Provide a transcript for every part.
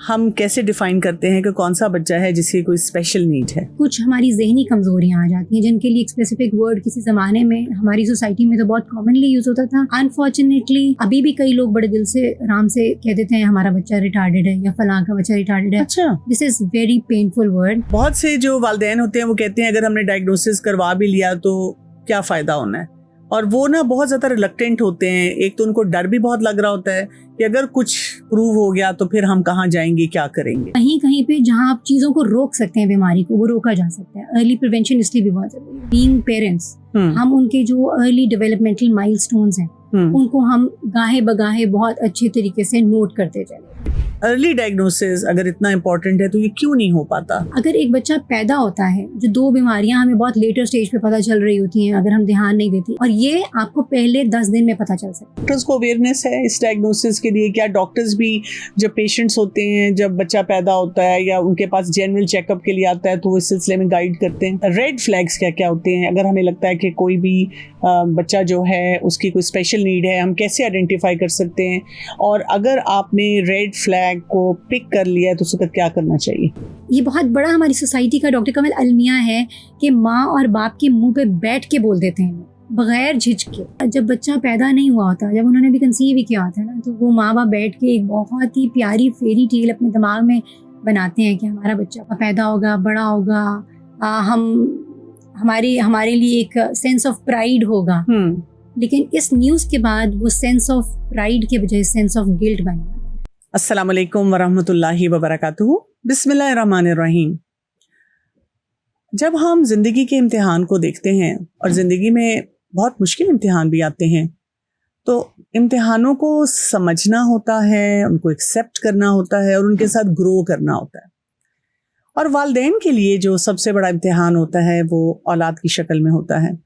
हम कैसे डिफाइन करते हैं कि कौन सा बच्चा है जिसकी कोई स्पेशल नीड है? कुछ हमारी जहनी कमजोरियां आ जाती हैं जिनके लिए एक स्पेसिफिक वर्ड किसी जमाने में हमारी सोसाइटी में तो बहुत कॉमनली यूज होता था। अनफॉर्चुनेटली अभी भी कई लोग बड़े दिल से आराम से कह देते हैं हमारा बच्चा रिटार्डेड है या फलां का बच्चा रिटार्डेड है। अच्छा, this is very painful word. बहुत से जो वालिदैन होते हैं वो कहते हैं अगर हमने डायग्नोसिस करवा भी लिया तो क्या फायदा होना है, और वो ना बहुत ज्यादा रिलक्टेंट होते हैं। एक तो उनको डर भी बहुत लग रहा होता है कि अगर कुछ प्रूव हो गया तो फिर हम कहाँ जाएंगे, क्या करेंगे। कहीं कहीं पे जहाँ आप चीजों को रोक सकते हैं, बीमारी को वो रोका जा सकता है। अर्ली प्रिवेंशन इसलिए भी बहुत जरूरी है। बीइंग पेरेंट्स, हम उनके जो अर्ली डेवलपमेंटल माइलस्टोन्स हैं उनको हम गाहे बगाहे बहुत अच्छे तरीके से नोट करते चले। अर्ली डायग्नोसिस अगर इतना इम्पोर्टेंट है तो ये क्यों नहीं हो पाता? अगर एक बच्चा पैदा होता है, जो 2 बीमारियां हमें बहुत लेटर स्टेज पे पता चल रही होती हैं अगर हम ध्यान नहीं देते, और ये आपको पहले 10 दिन में पता चल सकता है। डॉक्टर्स को अवेयरनेस है इस डायग्नोसिस के लिए? क्या डॉक्टर्स भी जब पेशेंट्स होते हैं, जब बच्चा पैदा होता है या उनके पास जनरल चेकअप के लिए आता है तो वो इस सिलसिले में गाइड करते हैं? रेड फ्लैग्स क्या क्या होते हैं अगर हमें लगता है कि कोई भी बच्चा जो है उसकी कोई स्पेशल नीड है, हम कैसे आइडेंटिफाई कर सकते हैं? और अगर आपने रेड फ्लैग को पिक कर लिया है तो उसका क्या करना चाहिए? ये बहुत बड़ा हमारी सोसाइटी का डॉक्टर कमल अलमिया है कि माँ और बाप के मुंह पे बैठ के बोल देते हैं बगैर झिझके। जब बच्चा पैदा नहीं हुआ होता, जब उन्होंने भी कंसीव ही किया होता है ना, तो वो माँ बाप बैठ के एक बहुत ही प्यारी फेरी टेल अपने दिमाग में बनाते हैं कि हमारा बच्चा पैदा होगा, बड़ा होगा, हमारे लिए एक सेंस ऑफ प्राइड होगा। लेकिन इस न्यूज़ के बाद वो सेंस ऑफ प्राइड के बजाय सेंस ऑफ गिल्ट बन गया। अस्सलाम वालेकुम वरहमतुल्लाहि वबरकातुहू। बिस्मिल्लाहिर्रहमानिर्रहीम। जब हम जिंदगी के इम्तिहान को देखते हैं, और जिंदगी में बहुत मुश्किल इम्तिहान भी आते हैं, तो इम्तिहानों को समझना होता है, उनको एक्सेप्ट करना होता है और उनके साथ ग्रो करना होता है। और वालिदैन के लिए जो सबसे बड़ा इम्तिहान होता है वो औलाद की शक्ल में होता है।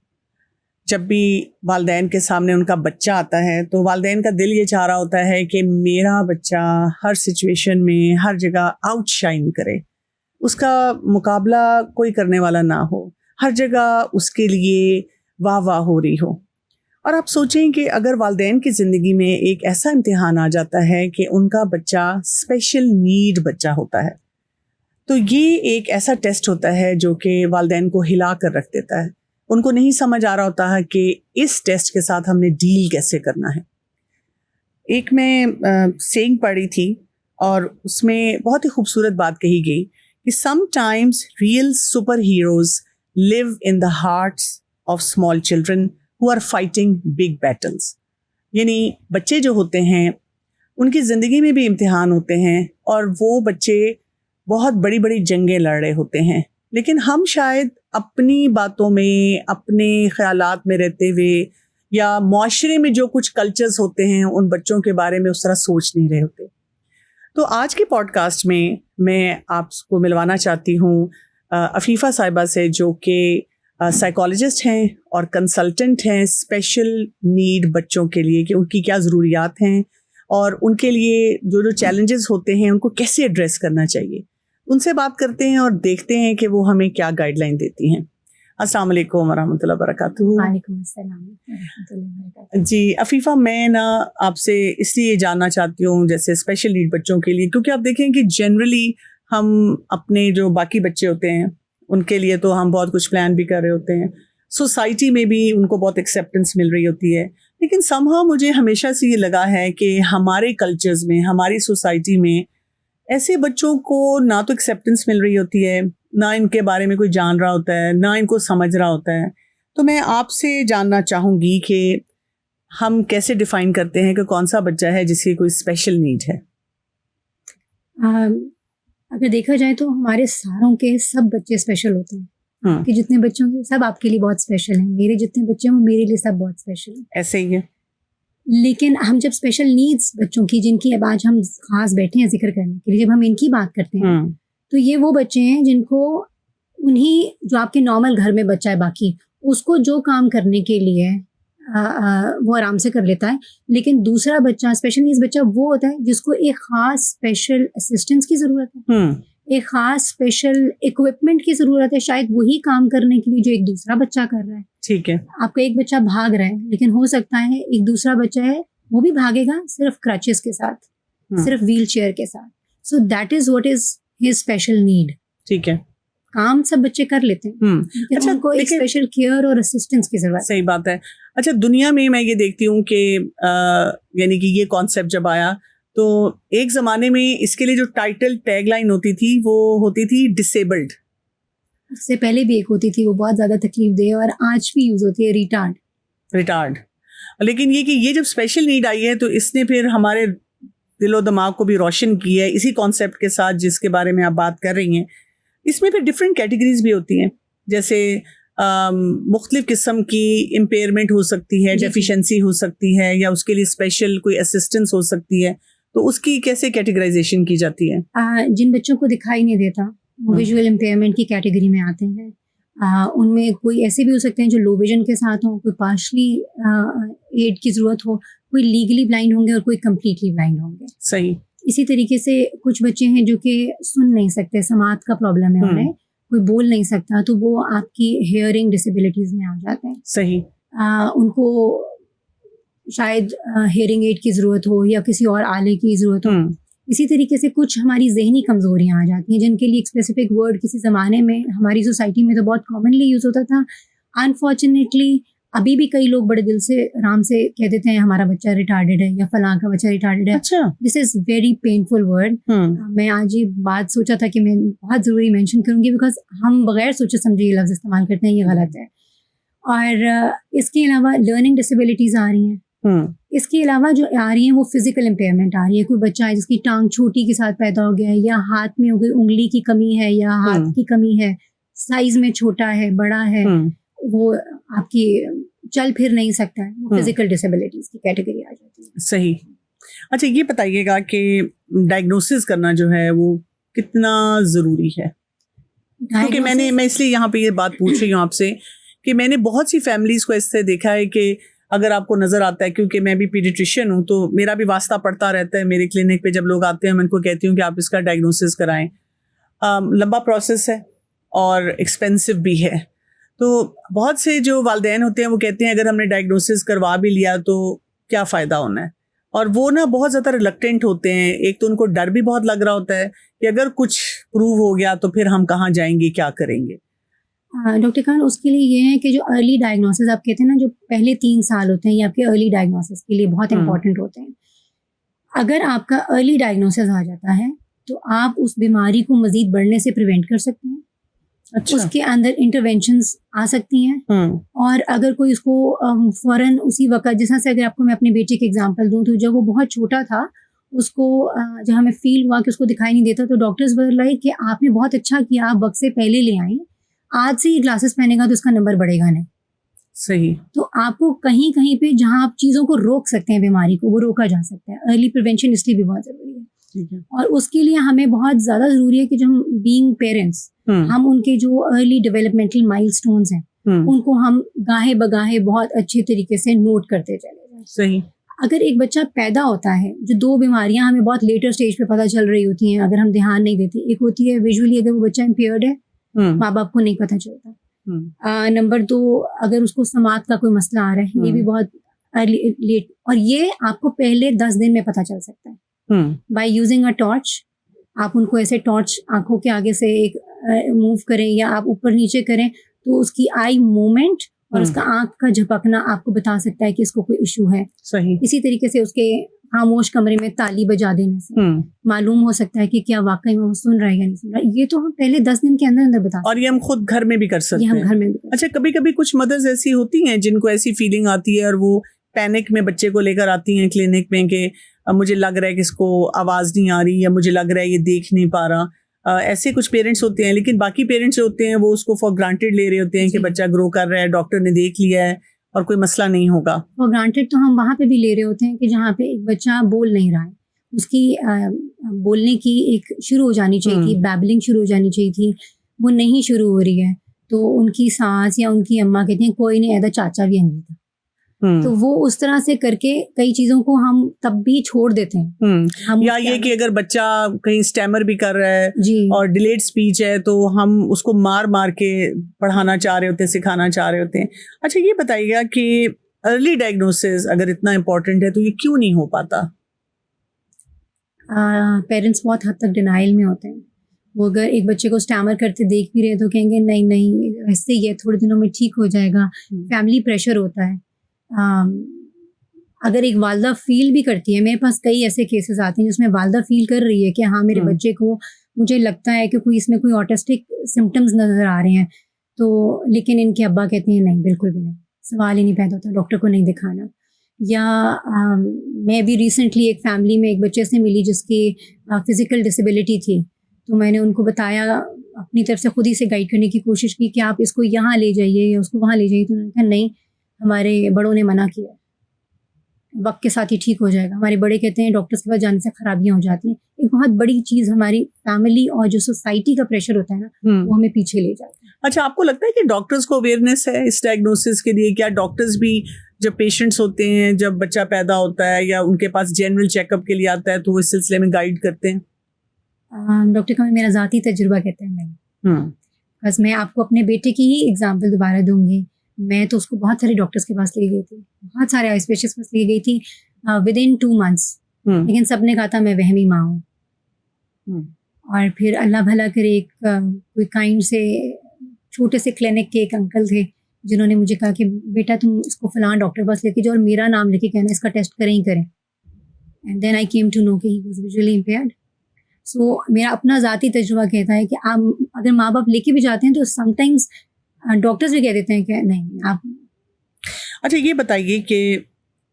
जब भी वालिदैन के सामने उनका बच्चा आता है तो वालिदैन का दिल ये चाह रहा होता है कि मेरा बच्चा हर सिचुएशन में, हर जगह आउटशाइन करे, उसका मुकाबला कोई करने वाला ना हो, हर जगह उसके लिए वाह वाह हो रही हो। और आप सोचें कि अगर वालिदैन की ज़िंदगी में एक ऐसा इम्तिहान आ जाता है कि उनका बच्चा स्पेशल नीड बच्चा होता है, तो ये एक ऐसा टेस्ट होता है जो कि वालिदैन को हिला कर रख देता है। उनको नहीं समझ आ रहा होता है कि इस टेस्ट के साथ हमने डील कैसे करना है। एक मैं सेइंग पढ़ी थी और उसमें बहुत ही खूबसूरत बात कही गई कि sometimes real super heroes live in the hearts of small children who are fighting big battles. यानी बच्चे जो होते हैं उनकी ज़िंदगी में भी इम्तिहान होते हैं और वो बच्चे बहुत बड़ी बड़ी जंगें लड़ रहे होते हैं, लेकिन हम शायद अपनी बातों में, अपने ख्यालात में रहते हुए या माशरे में जो कुछ कल्चर्स होते हैं उन बच्चों के बारे में उस तरह सोच नहीं रहे होते। तो आज के पॉडकास्ट में मैं आपको मिलवाना चाहती हूँ अफीफ़ा साहिबा से, जो कि साइकोलॉजिस्ट हैं और कंसल्टेंट हैं स्पेशल नीड बच्चों के लिए, कि उनकी क्या ज़रूरियात हैं और उनके लिए जो जो चैलेंजेस होते हैं उनको कैसे एड्रेस करना चाहिए। उनसे बात करते हैं और देखते हैं कि वो हमें क्या गाइडलाइन देती हैं। अस्सलाम वालेकुम वरहमतुल्लाहि वबरकातुहू। वालेकुम अस्सलाम वरहमतुल्लाहि वबरकातुहू। जी अफीफ़ा, मैं ना आपसे इसलिए जानना चाहती हूँ जैसे स्पेशल नीड बच्चों के लिए, क्योंकि आप देखें कि जनरली हम अपने जो बाकी बच्चे होते हैं उनके लिए तो हम बहुत कुछ प्लान भी कर रहे होते हैं, सोसाइटी में भी उनको बहुत एक्सेप्टेंस मिल रही होती है, लेकिन समहाउ मुझे हमेशा से ये लगा है कि हमारे कल्चर्स में, हमारी सोसाइटी में ऐसे बच्चों को ना तो एक्सेप्टेंस मिल रही होती है, ना इनके बारे में कोई जान रहा होता है, ना इनको समझ रहा होता है। तो मैं आपसे जानना चाहूँगी कि हम कैसे डिफ़ाइन करते हैं कि कौन सा बच्चा है जिसकी कोई स्पेशल नीड है? अगर देखा जाए तो हमारे सारों के सब बच्चे स्पेशल होते हैं। कि जितने बच्चे होंगे सब आपके लिए बहुत स्पेशल हैं। मेरे जितने बच्चे हों मेरे लिए सब बहुत स्पेशल हैं। ऐसे ही है। लेकिन हम जब स्पेशल नीड्स बच्चों की, जिनकी अब आज हम खास बैठे हैं जिक्र करने के लिए, जब हम इनकी बात करते हैं तो ये वो बच्चे हैं जिनको उन्हीं जो आपके नॉर्मल घर में बच्चा है बाकी उसको जो काम करने के लिए वो आराम से कर लेता है, लेकिन दूसरा बच्चा स्पेशल नीड्स बच्चा वो होता है जिसको एक खास स्पेशल असिस्टेंस की ज़रूरत है, एक खास स्पेशल इक्विपमेंट की ज़रूरत है शायद वही काम करने के लिए जो एक दूसरा बच्चा कर रहा है। ठीक है, आपका एक बच्चा भाग रहा है, लेकिन हो सकता है एक दूसरा बच्चा है वो भी भागेगा सिर्फ क्रचेस के साथ, सिर्फ व्हील चेयर के साथ। So that is what is his special need. ठीक है, काम सब बच्चे कर लेते हैं, लेकिन अच्छा, उनको एक देखिए, स्पेशल केयर और असिस्टेंस की जरूरत है। सही बात है। अच्छा, दुनिया में मैं ये देखती हूँ कि यानी कि ये कॉन्सेप्ट जब आया तो एक ज़माने में इसके लिए जो टाइटल टैगलाइन होती थी वो होती थी डिसेबल्ड। उससे पहले भी एक होती थी, वो बहुत ज़्यादा तकलीफ दे और आज भी यूज़ होती है, रिटार्ड। लेकिन ये कि ये जब स्पेशल नीड आई है तो इसने फिर हमारे दिलो दिमाग को भी रोशन किया है इसी कॉन्सेप्ट के साथ जिसके बारे में आप बात कर रही हैं। इसमें फिर डिफरेंट कैटेगरीज भी होती हैं, जैसे मुख्तलिफ किस्म की इम्पेयरमेंट हो सकती है, डेफिशिएंसी हो सकती है, या उसके लिए स्पेशल कोई असिस्टेंस हो सकती है। तो उसकी कैसे कैटेगराइजेशन की जाती है? जिन बच्चों को दिखाई नहीं देता वो विजुअल इम्पेयरमेंट की कैटेगरी में आते हैं। उनमें कोई ऐसे भी हो सकते हैं जो लो विजन के साथ हों, कोई पार्शली एड की ज़रूरत हो, कोई लीगली ब्लाइंड होंगे और कोई कम्प्लीटली ब्लाइंड होंगे। सही। इसी तरीके से कुछ बच्चे हैं जो कि सुन नहीं सकते, समात का प्रॉब्लम है उन्हें, कोई बोल नहीं सकता, तो वो आपकी हेयरिंग डिसेबिलिटीज़ में आ जाते हैं। सही। उनको शायद हेयरिंग एड की ज़रूरत हो या किसी और आले की ज़रूरत हो। इसी तरीके से कुछ हमारी जहनी कमज़ोरियाँ आ जाती हैं जिनके लिए एक स्पेसिफिक वर्ड किसी ज़माने में हमारी सोसाइटी में तो बहुत कॉमनली यूज़ होता था। अनफॉर्चुनेटली अभी भी कई लोग बड़े दिल से आराम से कह देते हैं हमारा बच्चा रिटार्डेड है या फलां का बच्चा रिटार्डेड है। अच्छा। This is very painful word. मैं आज ये बात सोचा था कि मैं बहुत ज़रूरी मेंशन करूँगी, बिकॉज हम बगैर सोचे समझे ये लफ्ज़ इस्तेमाल करते हैं, ये गलत है। और इसके अलावा लर्निंग डिसेबिलिटीज़ आ रही हैं। इसके अलावा जो आ रही है वो फिजिकल इम्पेयरमेंट आ रही है। कोई बच्चा है जिसकी टांग छोटी के साथ पैदा हो गया है, या हाथ में हो गई उंगली की कमी है, या हाथ की कमी है, साइज में छोटा है, बड़ा है, वो आपकी चल फिर नहीं सकता है, वो फिजिकल डिसेबिलिटीज की कैटेगरी आ जाती है। सही। अच्छा, ये बताइएगा कि डायग्नोसिस करना जो है वो कितना ज़रूरी है? क्योंकि मैं इसलिए यहाँ पे ये बात पूछ रही हूँ आपसे कि मैंने बहुत सी फैमिलीज़ को इससे देखा है कि अगर आपको नज़र आता है, क्योंकि मैं भी पीडियाट्रिशियन हूँ तो मेरा भी वास्ता पड़ता रहता है मेरे क्लिनिक पे, जब लोग आते हैं मैं उनको कहती हूँ कि आप इसका डायग्नोसिस कराएं। लंबा प्रोसेस है और एक्सपेंसिव भी है। तो बहुत से जो वालिदैन होते हैं वो कहते हैं अगर हमने डायग्नोसिस करवा भी लिया तो क्या फ़ायदा होना है, और वो ना बहुत ज़्यादा रिलक्टेंट होते हैं। एक तो उनको डर भी बहुत लग रहा होता है कि अगर कुछ प्रूव हो गया तो फिर हम कहाँ जाएंगे, क्या करेंगे। डॉक्टर खान, उसके लिए ये है कि जो अर्ली डायग्नोसिस आप कहते हैं ना, जो पहले 3 साल होते हैं ये आपके अर्ली डायग्नोसिस के लिए बहुत इंपॉर्टेंट होते हैं। अगर आपका अर्ली डायग्नोसिस आ जाता है तो आप उस बीमारी को मजीद बढ़ने से प्रिवेंट कर सकते हैं। अच्छा। उसके अंदर इंटरवेंशंस आ सकती हैं। और अगर कोई उसको फौरन उसी वक्त, जैसा से अगर आपको मैं अपने बेटे के एग्जांपल दूं, तो जब वो बहुत छोटा था उसको जब हमें फील हुआ कि उसको दिखाई नहीं देता, तो डॉक्टर्स वर लाइक कि आपने बहुत अच्छा किया, आप वक्त से पहले ले आई, आज से ये ग्लासेस पहनेगा तो उसका नंबर बढ़ेगा नहीं। सही। तो आपको कहीं कहीं पे जहां आप चीज़ों को रोक सकते हैं, बीमारी को, वो रोका जा सकता है। अर्ली प्रिवेंशन इसलिए भी बहुत ज़रूरी है। और उसके लिए हमें बहुत ज़्यादा ज़रूरी है कि जो हम बीइंग पेरेंट्स, हम उनके जो अर्ली डेवलपमेंटल माइलस्टोन्स हैं उनको हम गाहे बगाहे बहुत अच्छे तरीके से नोट करते चले जाएं। सही। अगर एक बच्चा पैदा होता है, जो 2 बीमारियां हमें बहुत लेटर स्टेज पे पता चल रही होती हैं अगर हम ध्यान नहीं देते। एक होती है विजुअली, अगर वो बच्चा इम्पेयर्ड है, माँ बाप को नहीं पता चलता। नंबर 2, अगर उसको समात का कोई मसला आ रहा है, ये भी बहुत अर्ली लेट, और ये आपको पहले 10 दिन में पता चल सकता है बाय यूजिंग अ टॉर्च। आप उनको ऐसे टॉर्च आंखों के आगे से एक मूव करें या आप ऊपर नीचे करें तो उसकी आई मूवमेंट और उसका आंख का झपकना आपको बता सकता है कि इसको कोई इशू है। सही। इसी तरीके से उसके खामोश कमरे में ताली बजा देने से मालूम हो सकता है कि क्या वाकई में वो सुन रहा है या नहीं सुन रहा है। ये तो हम पहले 10 दिन के अंदर अंदर बता सकते हैं, और ये हम खुद घर में भी कर सकते हैं। ये हम घर में भी कर। अच्छा, कभी कभी कुछ मदर्स ऐसी होती हैं जिनको ऐसी फीलिंग आती है और वो पैनिक में बच्चे को लेकर आती हैं क्लिनिक में कि मुझे लग रहा है कि इसको आवाज़ नहीं आ रही, या मुझे लग रहा है ये देख नहीं पा रहा। ऐसे कुछ पेरेंट्स होते हैं, लेकिन बाकी पेरेंट्स होते हैं वो उसको फॉर ग्रांटेड ले रहे होते हैं कि बच्चा ग्रो कर रहा है, डॉक्टर ने देख लिया है और कोई मसला नहीं होगा। फॉर ग्रांटेड तो हम वहाँ पे भी ले रहे होते हैं कि जहाँ पे एक बच्चा बोल नहीं रहा है, उसकी बोलने की एक शुरू हो जानी चाहिए थी, बैबलिंग शुरू हो जानी चाहिए थी, वो नहीं शुरू हो रही है, तो उनकी सास या उनकी अम्मा कहती हैं कोई नहीं, ऐसा चाचा भी अंधी था। तो वो उस तरह से करके कई चीजों को हम तब भी छोड़ देते हैं। हम या ये कि अगर बच्चा कहीं स्टैमर भी कर रहा है जी, और डिलेड स्पीच है तो हम उसको मार मार के पढ़ाना चाह रहे होते हैं, सिखाना चाह रहे होते हैं। अच्छा, ये बताइएगा कि अर्ली डायग्नोसिस अगर इतना इम्पोर्टेंट है तो ये क्यों नहीं हो पाता? पेरेंट्स बहुत हद तक डिनाइल में होते हैं। वो अगर एक बच्चे को स्टैमर करते देख भी रहे तो कहेंगे नहीं नहीं ऐसे ही है, थोड़े दिनों में ठीक हो जाएगा। फैमिली प्रेशर होता है। अगर एक वालदा फील भी करती है, मेरे पास कई ऐसे केसेस आते हैं जिसमें वालदा फील कर रही है कि हाँ मेरे बच्चे को, मुझे लगता है कि कोई इसमें कोई ऑटिस्टिक सिम्टम्स नज़र आ रहे हैं, तो लेकिन इनके अब्बा कहते हैं नहीं बिल्कुल भी नहीं, सवाल ही नहीं पैदा होता, डॉक्टर को नहीं दिखाना। या मैं भी रिसेंटली एक फैमिली में एक बच्चे से मिली जिसकी फिज़िकल डिसेबिलिटी थी, तो मैंने उनको बताया, अपनी तरफ से खुद ही से गाइड करने की कोशिश की कि आप इसको यहाँ ले जाइए या उसको वहाँ ले जाइए। तो उन्होंने कहा नहीं, हमारे बड़ों ने मना किया, वक्त के साथ ही ठीक हो जाएगा। हमारे बड़े कहते हैं डॉक्टर्स के पास जाने से खराबियाँ हो जाती हैं। एक बहुत बड़ी चीज़ हमारी फैमिली और जो सोसाइटी का प्रेशर होता है ना, वो हमें पीछे ले जाता है। अच्छा, आपको लगता है कि डॉक्टर्स को अवेयरनेस है इस डायग्नोसिस के लिए? क्या डॉक्टर्स भी जब पेशेंट्स होते हैं, जब बच्चा पैदा होता है या उनके पास जनरल चेकअप के लिए आता है, तो वो इस सिलसिले में गाइड करते हैं? डॉक्टर का मेरा ज़ाती तजुर्बा कहता है नहीं। बस मैं आपको अपने बेटे की ही एग्जाम्पल दोबारा दूंगी। मैं तो उसको बहुत सारे डॉक्टर्स के पास ले गई थी, बहुत सारे आई स्पेशलिस्ट के पास ले गई थी विदिन 2 months, लेकिन सबने कहा था मैं वहमी माँ हूँ। और फिर अल्लाह भला करे, एक कोई काइंड से छोटे से क्लिनिक के एक अंकल थे जिन्होंने मुझे कहा कि बेटा तुम इसको फलां डॉक्टर पास लेके जाओ और मेरा नाम लेके कहना इसका टेस्ट करें ही करें। And then I came to know कि he was visually impaired. So मेरा अपना ज़ाती तजुर्बा कहता है कि आप अगर माँ बाप लेके भी जाते हैं तो समटाइम्स डॉक्टर्स भी कह देते हैं कि नहीं आप। अच्छा, ये बताइए कि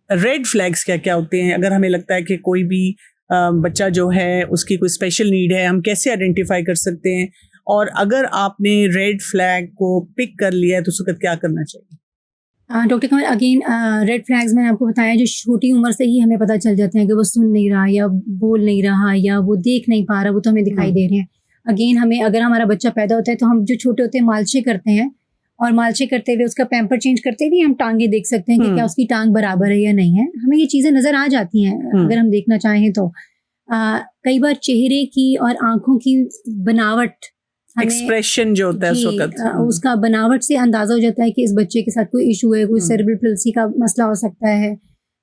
रेड फ्लैग्स क्या क्या होते हैं? अगर हमें लगता है कि कोई भी बच्चा जो है उसकी कोई स्पेशल नीड है, हम कैसे आइडेंटिफाई कर सकते हैं? और अगर आपने रेड फ्लैग को पिक कर लिया है तो उस वक्त क्या करना चाहिए? डॉक्टर कमल, अगेन रेड फ्लैग्स मैंने आपको बताया जो छोटी उम्र से ही हमें पता चल जाते हैं कि वो सुन नहीं रहा या बोल नहीं रहा या वो देख नहीं पा रहा, वो तो हमें दिखाई दे रहे हैं। अगेन हमें, अगर हमारा बच्चा पैदा होता है तो हम जो छोटे होते हैं मालशे करते हैं, और मालशे करते हुए उसका पैम्पर चेंज करते हुए हम टांगे देख सकते हैं कि क्या उसकी टांग बराबर है या नहीं है। हमें ये चीज़ें नज़र आ जाती हैं अगर हम देखना चाहें तो। कई बार चेहरे की और आँखों की बनावट, एक्सप्रेशन जो होता है उस वक्त, उसका बनावट से अंदाजा हो जाता है कि इस बच्चे के साथ कोई इशू है, कोई सेरेब्रल पल्सी का मसला हो सकता है।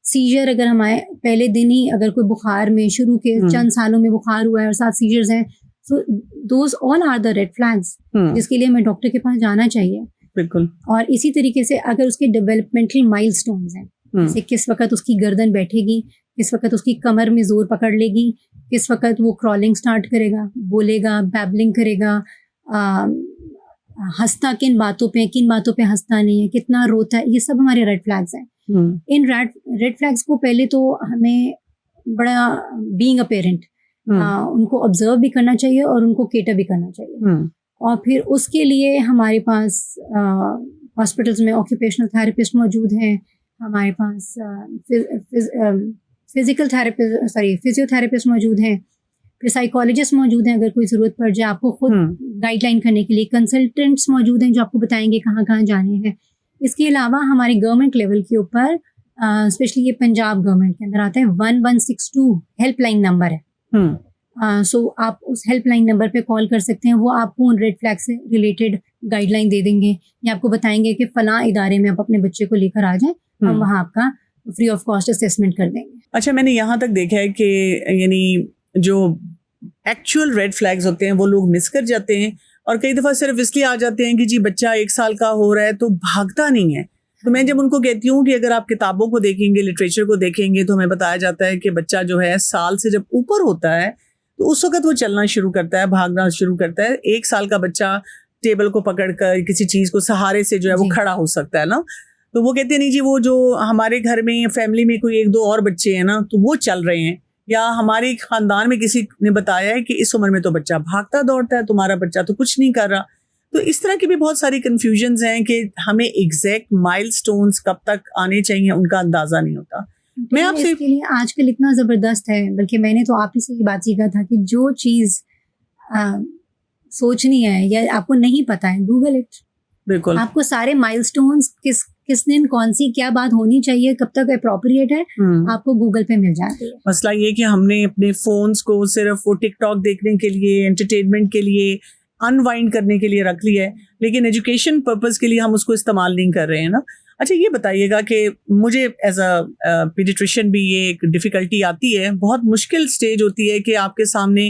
सीजर अगर हमारे पहले दिन ही अगर कोई बुखार में शुरू के चंद सालों में बुखार हुआ है और साथ सीजर्स हैं, so those all are the red flags जिसके लिए हमें डॉक्टर के पास जाना चाहिए। बिल्कुल। और इसी तरीके से अगर उसके डेवलपमेंटल माइलस्टोन्स हैं, जैसे किस वक्त उसकी गर्दन बैठेगी, किस वक्त उसकी कमर में जोर पकड़ लेगी, किस वक्त वो क्रॉलिंग स्टार्ट करेगा, बोलेगा, बैबलिंग करेगा, हंसता किन बातों पे हंसता नहीं है, कितना रोता है, ये सब हमारे रेड फ्लैग्स हैं। इन रेड फ्लैग्स को पहले तो हमें बड़ा बीइंग अ पेरेंट उनको ऑब्जर्व भी करना चाहिए और उनको केटर भी करना चाहिए। और फिर उसके लिए हमारे पास हॉस्पिटल्स में ऑक्यूपेशनल थेरेपिस्ट मौजूद हैं, हमारे पास फिजियोथेरेपिस्ट मौजूद हैं, फिर साइकोलॉजिस्ट मौजूद हैं अगर कोई ज़रूरत पड़ जाए आपको खुद गाइडलाइन करने के लिए, कंसल्टेंट्स मौजूद हैं जो आपको बताएंगे कहाँ कहाँ जाने हैं। इसके अलावा हमारे गवर्नमेंट लेवल के ऊपर स्पेशली ये पंजाब गवर्नमेंट के अंदर आता है 1162 हेल्पलाइन नंबर है। सो आप उस हेल्पलाइन नंबर पे कॉल कर सकते हैं, वो आपको उन रेड फ्लैग से रिलेटेड गाइडलाइन दे देंगे या आपको बताएंगे कि फलां इदारे में आप अपने बच्चे को लेकर आ जाएं, हम वहाँ आपका फ्री ऑफ कॉस्ट असेसमेंट कर देंगे। अच्छा, मैंने यहाँ तक देखा है कि यानी जो एक्चुअल रेड फ्लैग्स होते हैं वो लोग मिस कर जाते हैं और कई दफ़ा सिर्फ इसलिए आ जाते हैं कि जी बच्चा 1 साल का हो रहा है तो भागता नहीं है। तो मैं जब उनको कहती हूँ कि अगर आप किताबों को देखेंगे, लिटरेचर को देखेंगे, तो हमें बताया जाता है कि बच्चा जो है साल से जब ऊपर होता है तो उस वक्त वो चलना शुरू करता है, भागना शुरू करता है। 1 साल का बच्चा टेबल को पकड़कर किसी चीज़ को सहारे से जो है वो खड़ा हो सकता है ना। तो वो कहते हैं नहीं जी, वो जो हमारे घर में फैमिली में कोई 1-2 और बच्चे हैं ना तो वो चल रहे हैं, या हमारे खानदान में किसी ने बताया है कि इस उम्र में तो बच्चा भागता दौड़ता है, तुम्हारा बच्चा तो कुछ नहीं कर रहा। तो इस तरह की भी बहुत सारी कन्फ्यूजन्स हैं कि हमें एग्जैक्ट माइलस्टोन्स कब तक आने चाहिए उनका अंदाज़ा नहीं होता। मैं आपसे इसके लिए आजकल इतना ज़बरदस्त है, बल्कि मैंने तो आप ही से ये बात सीखा था कि जो चीज़ सोचनी है या आपको नहीं पता है, गूगल इट। बिल्कुल, आपको सारे माइलस्टोन्स किस दिन कौन सी क्या बात होनी चाहिए, कब तक अप्रोप्रिएट है, आपको गूगल पे मिल जाती है। मसला ये कि हमने अपने फोन्स को सिर्फ वो टिकटॉक देखने के लिए, एंटरटेनमेंट के लिए, अनवाइंड करने के लिए रख लिया है, लेकिन एजुकेशन पर्पस के लिए हम उसको इस्तेमाल नहीं कर रहे हैं ना। अच्छा ये बताइएगा कि मुझे एज अ पीडियाट्रिशियन भी ये एक डिफ़िकल्टी आती है, बहुत मुश्किल स्टेज होती है कि आपके सामने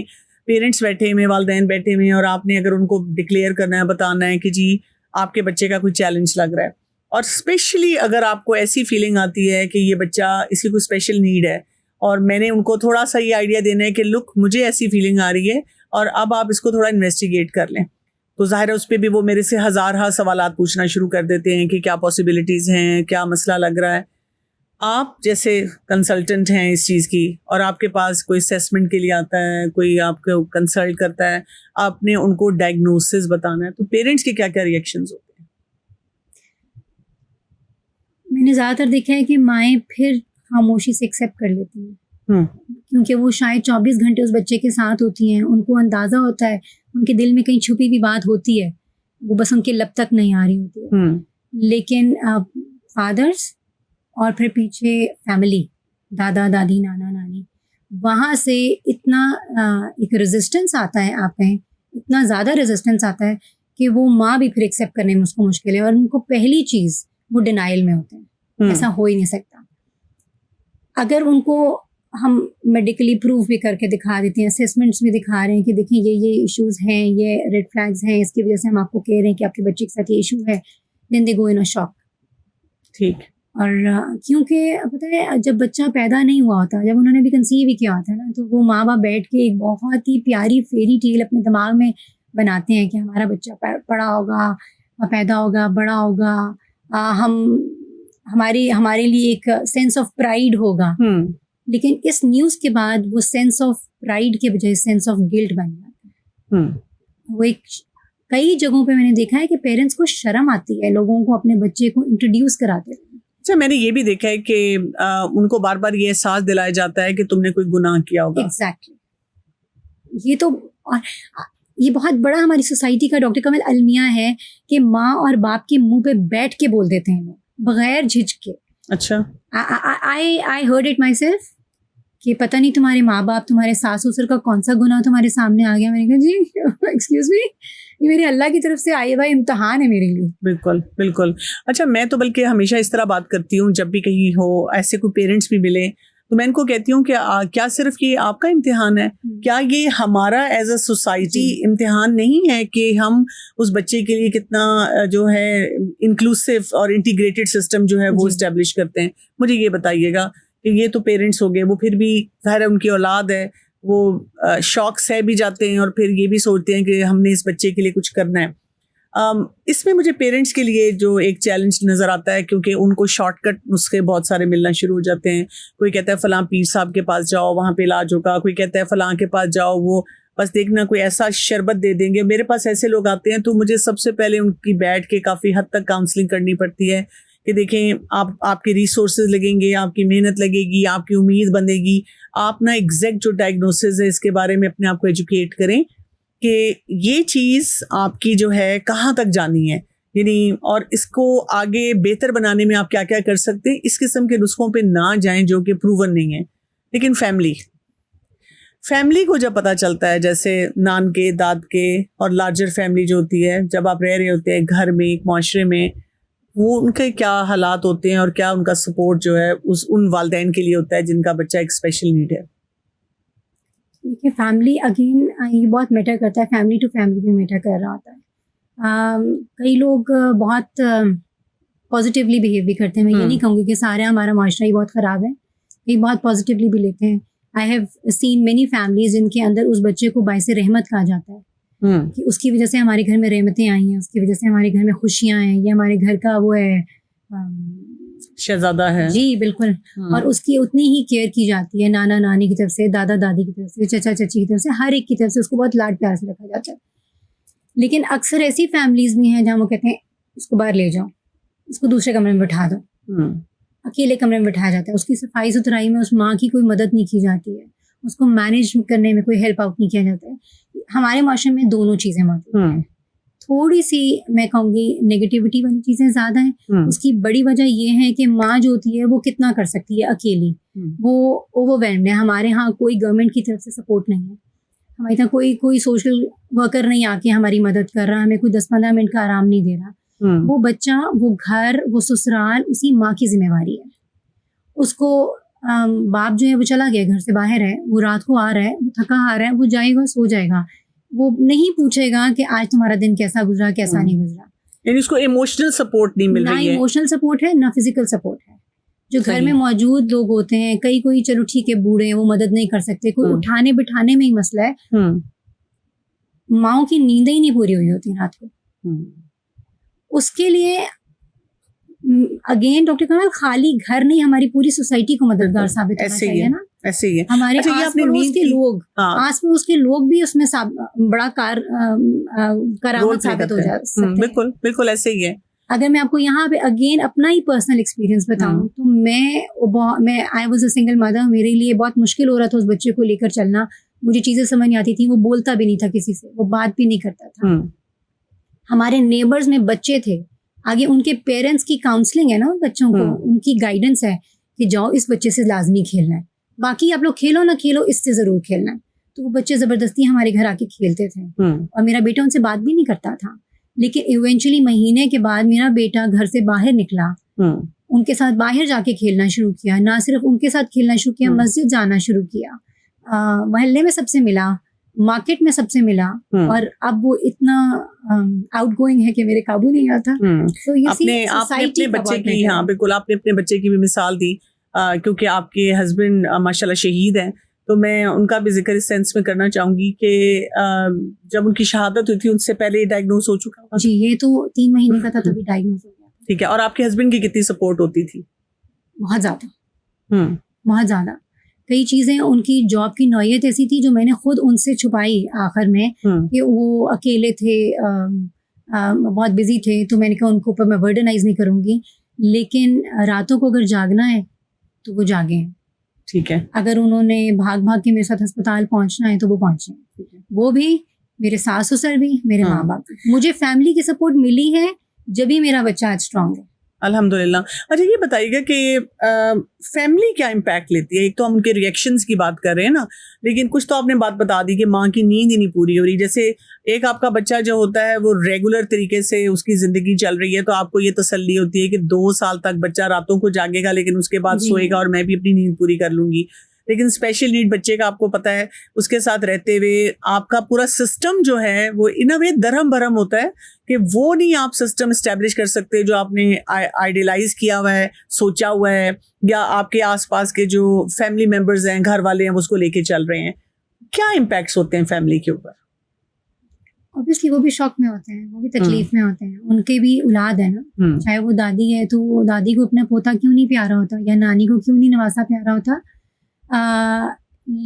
पेरेंट्स बैठे हुए हैं, वालिदैन बैठे हुए हैं और आपने अगर उनको डिक्लेयर करना है, बताना है कि जी आपके बच्चे का कोई चैलेंज लग रहा है, और स्पेशली अगर आपको ऐसी फीलिंग आती है कि ये बच्चा, इसकी कोई स्पेशल नीड है और मैंने उनको थोड़ा सा ये आइडिया देना है कि लुक मुझे ऐसी फीलिंग आ रही है और अब आप इसको थोड़ा इन्वेस्टिगेट कर लें, तो ज़ाहिर है उस पर भी वो मेरे से हज़ार सवालात पूछना शुरू कर देते हैं कि क्या पॉसिबिलिटीज़ हैं, क्या मसला लग रहा है। आप जैसे कंसल्टेंट हैं इस चीज़ की और आपके पास कोई असेसमेंट के लिए आता है, कोई आपको कंसल्ट करता है, आपने उनको डायग्नोसिस बताना है, तो पेरेंट्स के क्या क्या रिएक्शंस होते हैं? मैंने ज़्यादातर देखा है कि माएँ फिर खामोशी से एक्सेप्ट कर लेती हैं, क्योंकि वो शायद 24 घंटे उस बच्चे के साथ होती हैं, उनको अंदाज़ा होता है, उनके दिल में कहीं छुपी हुई बात होती है, वो बस उनके लब तक नहीं आ रही होती है। लेकिन फादर्स और फिर पीछे फैमिली, दादा दादी, नाना नानी, वहाँ से इतना एक रेजिस्टेंस आता है, आप कहें इतना ज़्यादा रेजिस्टेंस आता है कि वो माँ भी फिर एक्सेप्ट करने में उसको मुश्किल है, और उनको पहली चीज़ वो डिनाइल में होते हैं, ऐसा हो ही नहीं सकता। अगर उनको हम मेडिकली प्रूफ भी करके दिखा देते हैं, असेसमेंट्स भी दिखा रहे हैं कि देखिए ये इश्यूज हैं, ये रेड फ्लैग्स हैं, इसकी वजह से हम आपको कह रहे हैं कि आपके बच्चे के साथ ये इशू है, then they go in a shock. ठीक। और क्योंकि पता है जब बच्चा पैदा नहीं हुआ होता, जब उन्होंने भी कंसीव ही किया होता है ना, तो वो माँ बाप बैठ के एक बहुत ही प्यारी फेरी टेल अपने दिमाग में बनाते हैं कि हमारा बच्चा पढ़ा होगा, पैदा होगा, बड़ा होगा, हमारे लिए एक सेंस ऑफ प्राइड होगा। लेकिन इस न्यूज़ के बाद वो सेंस ऑफ प्राइड के बजाय सेंस ऑफ गिल्ट बन जाता है। वो एक कई जगहों पे मैंने देखा है कि पेरेंट्स को शर्म आती है लोगों को अपने बच्चे को इंट्रोड्यूस कराते हैं। अच्छा, मैंने ये भी देखा है कि उनको बार बार ये एहसास दिलाया जाता है कि तुमने कोई गुनाह किया होगा। एग्जैक्टली। ये तो और ये बहुत बड़ा हमारी सोसाइटी का डॉक्टर कमल अलमिया है कि माँ और बाप के मुंह पे बैठ के बोल देते हैं लोग बगैर झिझके। अच्छा, I heard it my self कि पता नहीं तुम्हारे माँ बाप, तुम्हारे सास ससुर का कौन सा गुनाह तुम्हारे सामने आ गया। मैंने कहा जी एक्सक्यूज मी, ये मेरे अल्लाह की तरफ से आए हुआ इम्तिहान है मेरे लिए। बिल्कुल बिल्कुल। अच्छा, मैं तो बल्कि हमेशा इस तरह बात करती हूँ, जब भी कहीं हो ऐसे कोई पेरेंट्स भी मिले तो मैं इनको कहती हूँ कि क्या सिर्फ ये आपका इम्तिहान है, क्या ये हमारा एज अ सोसाइटी इम्तिहान नहीं है कि हम उस बच्चे के लिए कितना जो है इंक्लूसिव और इंटीग्रेटेड सिस्टम जो है वो इस्टेब्लिश करते हैं। मुझे ये बताइएगा कि ये तो पेरेंट्स हो गए, वो फिर भी ज़ाहिर है उनकी औलाद है, वो शौक से भी जाते हैं और फिर ये भी सोचते हैं कि हमने इस बच्चे के लिए कुछ करना है। इसमें मुझे पेरेंट्स के लिए जो एक चैलेंज नज़र आता है, क्योंकि उनको शॉर्टकट नुस्खे बहुत सारे मिलना शुरू हो जाते हैं। कोई कहता है फ़लाँ पीर साहब के पास जाओ, वहाँ पे इलाज होगा। कोई कहता है फ़लाँ के पास जाओ, वो बस देखना कोई ऐसा शरबत दे देंगे। मेरे पास ऐसे लोग आते हैं तो मुझे सबसे पहले उनकी बैठ के काफ़ी हद तक काउंसलिंग करनी पड़ती है कि देखें आपके रिसोर्सेज लगेंगे, आपकी मेहनत लगेगी, आपकी उम्मीद बनेगी। आप ना एग्जैक्ट जो डायग्नोसिस है इसके बारे में अपने आप को एजुकेट करें कि ये चीज़ आपकी जो है कहाँ तक जानी है, यानी और इसको आगे बेहतर बनाने में आप क्या क्या कर सकते हैं। इस किस्म के नुस्खों पे ना जाएं जो कि प्रूवन नहीं है। लेकिन फैमिली को जब पता चलता है, जैसे नान के, दाद के और लार्जर फैमिली जो होती है, जब आप रह रहे होते हैं घर में, एक माशरे में, वो उनके क्या हालात होते हैं और क्या उनका सपोर्ट जो है उन वालिदैन के लिए होता है जिनका बच्चा एक स्पेशल नीड है। देखिए फैमिली अगेन ये बहुत मैटर करता है, फैमिली टू फैमिली भी मैटर कर रहा होता है। कई लोग बहुत पॉजिटिवली बिहेव भी करते हैं। मैं ये नहीं कहूँगी कि सारे हमारा माशरा ही बहुत ख़राब है, ये बहुत पॉजिटिवली भी लेते हैं। I have seen many families जिनके अंदर उस बच्चे को बाइसे रहमत कहा जाता है कि उसकी वजह से हमारे घर में रहमतें आई हैं, उसकी वजह से हमारे घर में खुशियाँ हैं, ये हमारे घर का वो है शहजादा है। जी बिल्कुल। और उसकी उतनी ही केयर की जाती है, नाना नानी की तरफ से, दादा दादी की तरफ से, चचा चाची की तरफ से, हर एक की तरफ से उसको बहुत लाड प्यार से रखा जाता है। लेकिन अक्सर ऐसी फैमिलीज भी हैं जहाँ वो कहते हैं इसको बाहर ले जाओ, इसको दूसरे कमरे में बिठा दो, अकेले कमरे में बिठाया जाता है। उसकी सफाई सुथराई में उस माँ की कोई मदद नहीं की जाती है, उसको मैनेज करने में कोई हेल्प आउट नहीं किया जाता है। हमारे माशरे में दोनों चीज़ें मौजूद हैं। थोड़ी सी मैं कहूँगी नेगेटिविटी वाली चीज़ें ज़्यादा हैं। उसकी बड़ी वजह ये है कि माँ जो होती है वो कितना कर सकती है अकेली, वो ओवरवेल्म्ड है। हमारे यहाँ कोई गवर्नमेंट की तरफ से सपोर्ट नहीं है, हमारे यहाँ कोई सोशल वर्कर नहीं आके हमारी मदद कर रहा, हमें कोई 10-15 मिनट का आराम नहीं दे रहा। वो बच्चा, वो घर, वो ससुराल उसी माँ की जिम्मेवारी है। उसको बाप जो है वो चला गया, घर से बाहर है, वो रात को आ रहा है, वो थका आ रहा है, वो जाएगा सो जाएगा, वो नहीं पूछेगा कि आज तुम्हारा दिन कैसा गुजरा, कैसा नहीं गुजरा। यानी उसको इमोशनल सपोर्ट नहीं मिल रही है। ना इमोशनल सपोर्ट है, ना फिजिकल सपोर्ट है। जो घर में मौजूद लोग होते हैं, कोई चलो ठीक है बूढ़े हैं, वो मदद नहीं कर सकते, कोई उठाने बिठाने में ही मसला है, माओ की नींद ही नहीं पूरी हुई होती रात को। उसके लिए अगेन डॉक्टर कमाल, खाली घर नहीं, हमारी पूरी सोसाइटी को मददगार साबित होना चाहिए ना। ऐसे ही है। हमारे आस पड़ोस के लोग, आस पड़ोस के लोग भी उसमें बड़ा करामत साबित हो जा सकते हैं। बिल्कुल बिल्कुल ऐसे ही है। अगर मैं आपको यहाँ पे अगेन अपना ही पर्सनल एक्सपीरियंस बताऊं तो मैं I was a single mother, मेरे लिए बहुत मुश्किल हो रहा था उस बच्चे को लेकर चलना। मुझे चीजें समझ नहीं आती थी, वो बोलता भी नहीं था किसी से, वो बात भी नहीं करता था। हमारे नेबर्स में बच्चे थे, आगे उनके पेरेंट्स की काउंसलिंग है ना बच्चों को, उनकी गाइडेंस है कि जाओ इस बच्चे से लाजमी खेलना है, बाकी आप लोग खेलो ना खेलो, इससे जरूर खेलना है। तो वो बच्चे जबरदस्ती हमारे घर आके खेलते थे और मेरा बेटा उनसे बात भी नहीं करता था। लेकिन इवेंचुअली महीने के बाद मेरा बेटा घर से बाहर निकला, उनके साथ बाहर जाके खेलना शुरू किया, ना सिर्फ उनके साथ खेलना शुरू किया, मस्जिद जाना शुरू किया, मोहल्ले में सबसे मिला, मार्केट में सबसे मिला, और अब वो इतना आउटगोइंग है कि मेरे काबू नहीं आता। तो ये आपने अपने बच्चे की, हाँ बिल्कुल, आपने अपने बच्चे की भी मिसाल दी, क्योंकि आपके हस्बैंड माशाल्लाह शहीद हैं, तो मैं उनका भी जिक्र इस सेंस में करना चाहूंगी कि जब उनकी शहादत हुई थी उनसे पहले डायग्नोज हो चुका था? जी, ये तो 3 महीने का था तभी डायग्नोज हो गया। ठीक है। और आपके हस्बैंड की कितनी सपोर्ट होती थी? बहुत ज्यादा, बहुत ज्यादा। कई चीजें, उनकी जॉब की नौयत ऐसी थी जो मैंने खुद उनसे छुपाई आखिर में, कि वो अकेले थे, बहुत बिजी थे, तो मैंने कहा उनको ऊपर मैं बर्डनाइज नहीं करूंगी, लेकिन रातों को अगर जागना है तो वो जागे। ठीक है। अगर उन्होंने भाग भाग के मेरे साथ अस्पताल पहुंचना है तो वो पहुंचे, वो भी, मेरे सास ससुर भी, मेरे माँ बाप भी। मुझे फैमिली की सपोर्ट मिली है जब ही मेरा बच्चा आज स्ट्रांग है, अल्हम्दुलिल्लाह। अच्छा, ये बताइएगा कि फैमिली क्या इम्पैक्ट लेती है? एक तो हम उनके रिएक्शंस की बात कर रहे हैं ना, लेकिन कुछ तो आपने बात बता दी कि माँ की नींद ही नहीं पूरी हो रही। जैसे एक आपका बच्चा जो होता है वो रेगुलर तरीके से उसकी जिंदगी चल रही है, तो आपको ये तसल्ली होती है कि 2 साल तक बच्चा रातों को जागेगा, लेकिन उसके बाद सोएगा और मैं भी अपनी नींद पूरी कर लूंगी। लेकिन स्पेशल नीड बच्चे का आपको पता है, उसके साथ रहते हुए आपका पूरा सिस्टम जो है वो इन अ वे दरहम भरम होता है कि वो नहीं आप सिस्टम इस्टेब्लिश कर सकते जो आपने आइडियलाइज किया हुआ है, सोचा हुआ है, या आपके आसपास के जो फैमिली मेंबर्स हैं, घर वाले हैं, वो उसको लेके चल रहे हैं। क्या इम्पैक्ट्स होते हैं फैमिली के ऊपर? ऑब्वियसली वो भी शॉक में होते हैं, वो भी तकलीफ में होते हैं, उनके भी औलाद है ना, चाहे वो दादी है तो वो दादी को अपना पोता क्यों नहीं प्यारा होता, या नानी को क्यों नहीं नवासा प्यारा होता।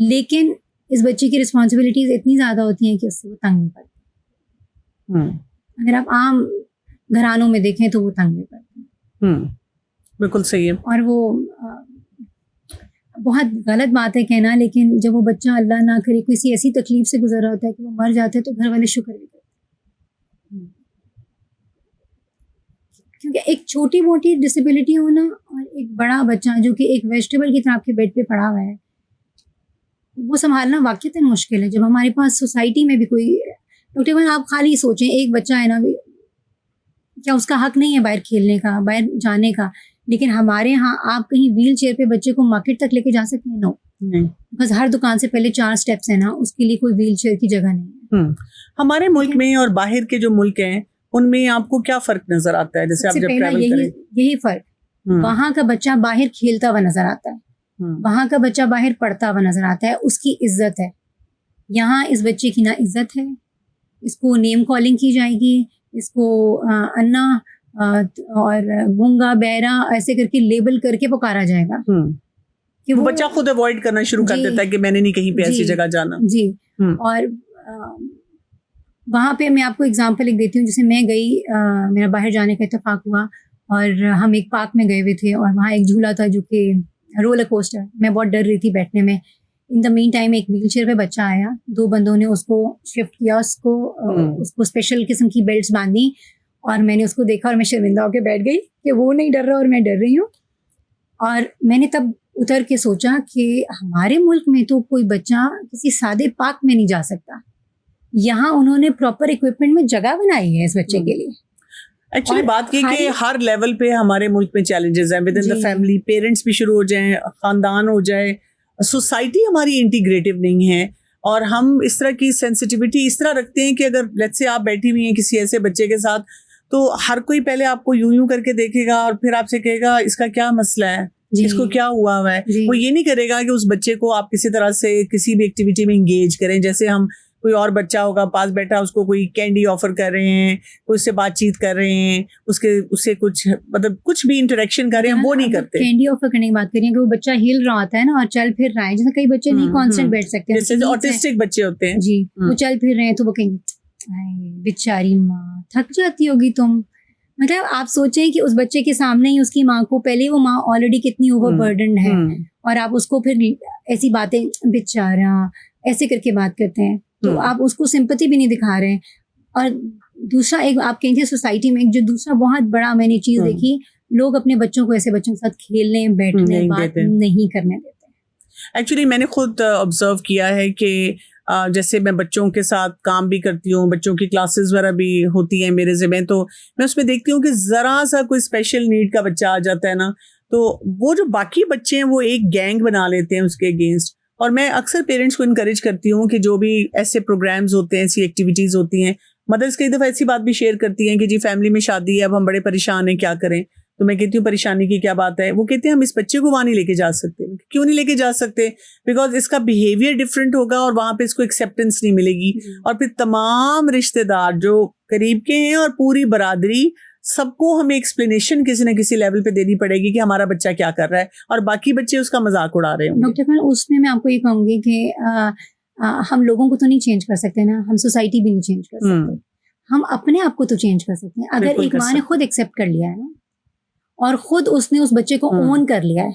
लेकिन इस बच्चे की रिस्पॉन्सिबिलिटीज इतनी ज्यादा होती हैं कि उससे वो तंग नहीं पड़ती। अगर आप आम घरानों में देखें तो वो तंग नहीं पड़ते। बिल्कुल सही है। और वो बहुत गलत बात है कहना, लेकिन जब वो बच्चा अल्लाह ना करे किसी ऐसी तकलीफ से गुजर रहा होता है कि वो मर जाता है, तो घर वाले शुक्र भी करते हैं। क्योंकि एक छोटी मोटी डिसेबिलिटी होना और एक बड़ा बच्चा जो कि एक वेजिटेबल की तरह आपके बेड पे पड़ा हुआ है, वो संभालना वाकई मुश्किल है। जब हमारे पास सोसाइटी में भी कोई, डॉक्टर आप खाली सोचें, एक बच्चा है ना, क्या उसका हक नहीं है बाहर खेलने का, बाहर जाने का? लेकिन हमारे यहाँ आप कहीं व्हील चेयर पे बच्चे को मार्केट तक लेके जा सकते हैं? नो, बिकॉज हर दुकान से पहले 4 स्टेप्स है ना, उसके लिए कोई व्हील चेयर की जगह नहीं है। हमारे मुल्क में और बाहर के जो मुल्क हैं उनमें आपको क्या फर्क नजर आता है? जैसे आप जब ट्रैवल करें, यही फर्क, वहाँ का बच्चा बाहर खेलता हुआ नजर आता है, वहाँ का बच्चा बाहर पढ़ता हुआ नजर आता है, उसकी इज्जत है। यहाँ इस बच्चे की ना इज्जत है, इसको नेम कॉलिंग की जाएगी, इसको अन्ना और गूंगा बहरा ऐसे करके लेबल करके पुकारा जाएगा कि वो बच्चा खुद अवॉइड करना शुरू कर देता है कि मैंने नहीं कहीं पे ऐसी जगह जाना। जी। और वहाँ पे मैं आपको एग्जांपल एक देती हूँ। जैसे मैं गई, मेरा बाहर जाने का इत्तेफाक हुआ और हम एक पार्क में गए हुए थे और वहाँ एक झूला था जो कि रोलर कोस्टर। मैं बहुत डर रही थी बैठने में। इन द मीन टाइम एक व्हील चेयर पे बच्चा आया, 2 बंदों ने उसको शिफ्ट किया, उसको स्पेशल किस्म की बेल्ट्स बांधी और मैंने उसको देखा और मैं शर्मिंदा होकर बैठ गई कि वो नहीं डर रहा और मैं डर रही हूँ। और मैंने तब उतर के सोचा कि हमारे मुल्क में तो कोई बच्चा किसी सादे पार्क में नहीं जा सकता, यहाँ उन्होंने प्रॉपर इक्विपमेंट में जगह बनाई है इस बच्चे के लिए। एक्चुअली बात की कि हर लेवल पे हमारे मुल्क में चैलेंजेस हैं, with in the family, parents भी शुरू हो जाएं, खानदान हो जाए, सोसाइटी हमारी इंटीग्रेटिव नहीं है, और हम इस तरह की सेंसिटिविटी इस तरह रखते हैं कि अगर लेट्स से आप बैठी हुई हैं किसी ऐसे बच्चे के साथ, तो हर कोई पहले आपको यूं करके देखेगा और फिर आपसे कहेगा इसका क्या मसला है, इसको क्या हुआ है। वो ये नहीं करेगा कि उस बच्चे को आप किसी तरह से किसी भी एक्टिविटी में इंगेज करें। जैसे हम कोई और बच्चा होगा पास बैठा, उसको कोई कैंडी ऑफर कर रहे हैं, कोई उससे बातचीत कर रहे हैं, उससे कुछ मतलब कुछ भी इंटरेक्शन कर रहे हैं, हम वो नहीं करते। कैंडी ऑफर करने की बात करिए कि वो बच्चा हिल रहा होता है ना और चल फिर रहा है, जैसे कई बच्चे नहीं कांस्टेंट बैठ सकते, जैसे ऑटिस्टिक बच्चे होते हैं जी, वो चल फिर रहे हैं तो वो कहेंगे बेचारी माँ थक जाती होगी तुम। मतलब आप सोचें कि उस बच्चे के सामने ही उसकी माँ को, पहले वो माँ ऑलरेडी कितनी ओवरबर्डन्ड है, और आप उसको फिर ऐसी बातें बेचारा ऐसे करके बात करते हैं, तो आप उसको सिंपैथी भी नहीं दिखा रहे हैं। और दूसरा एक आप कहेंगे सोसाइटी में एक जो दूसरा बहुत बड़ा मैंने चीज देखी, लोग अपने बच्चों को ऐसे बच्चों के साथ खेलने बैठने बात नहीं करने देते। एक्चुअली मैंने खुद ऑब्जर्व किया है कि जैसे मैं बच्चों के साथ काम भी करती हूँ, बच्चों की क्लासेस वगैरह भी होती हैं मेरे ज़िम्मे, तो मैं उसमें देखती हूँ कि ज़रा सा कोई स्पेशल नीड का बच्चा आ जाता है ना, तो वो जो बाकी बच्चे हैं वो एक गैंग बना लेते हैं उसके अगेंस्ट। और मैं अक्सर पेरेंट्स को इनकरेज करती हूँ कि जो भी ऐसे प्रोग्राम्स होते हैं, ऐसी एक्टिविटीज़ होती हैं, मदर्स कई दफ़ा ऐसी बात भी शेयर करती हैं कि जी फैमिली में शादी है, अब हम बड़े परेशान हैं, क्या करें। तो मैं कहती हूँ परेशानी की क्या बात है। वो कहते हैं हम इस बच्चे को वहाँ नहीं लेके जा सकते। क्यों नहीं लेके जा सकते? बिकॉज इसका बिहेवियर डिफरेंट होगा और वहाँ पे इसको एक्सेप्टेंस नहीं मिलेगी। और फिर तमाम रिश्तेदार जो करीब के हैं और पूरी बरादरी, सबको हमें एक्सप्लेनेशन किसी न किसी लेवल पे देनी पड़ेगी कि हमारा बच्चा क्या कर रहा है, और बाकी बच्चे उसका मजाक उड़ा रहे हैं। डॉक्टर खान, उसमें मैं आपको ये कहूँगी कि हम लोगों को तो नहीं चेंज कर सकते ना, हम सोसाइटी भी नहीं चेंज कर सकते, हम अपने आप को तो चेंज कर सकते हैं। अगर एक माँ ने खुद एक्सेप्ट कर लिया है ना, और खुद उसने उस बच्चे को ओन कर लिया है,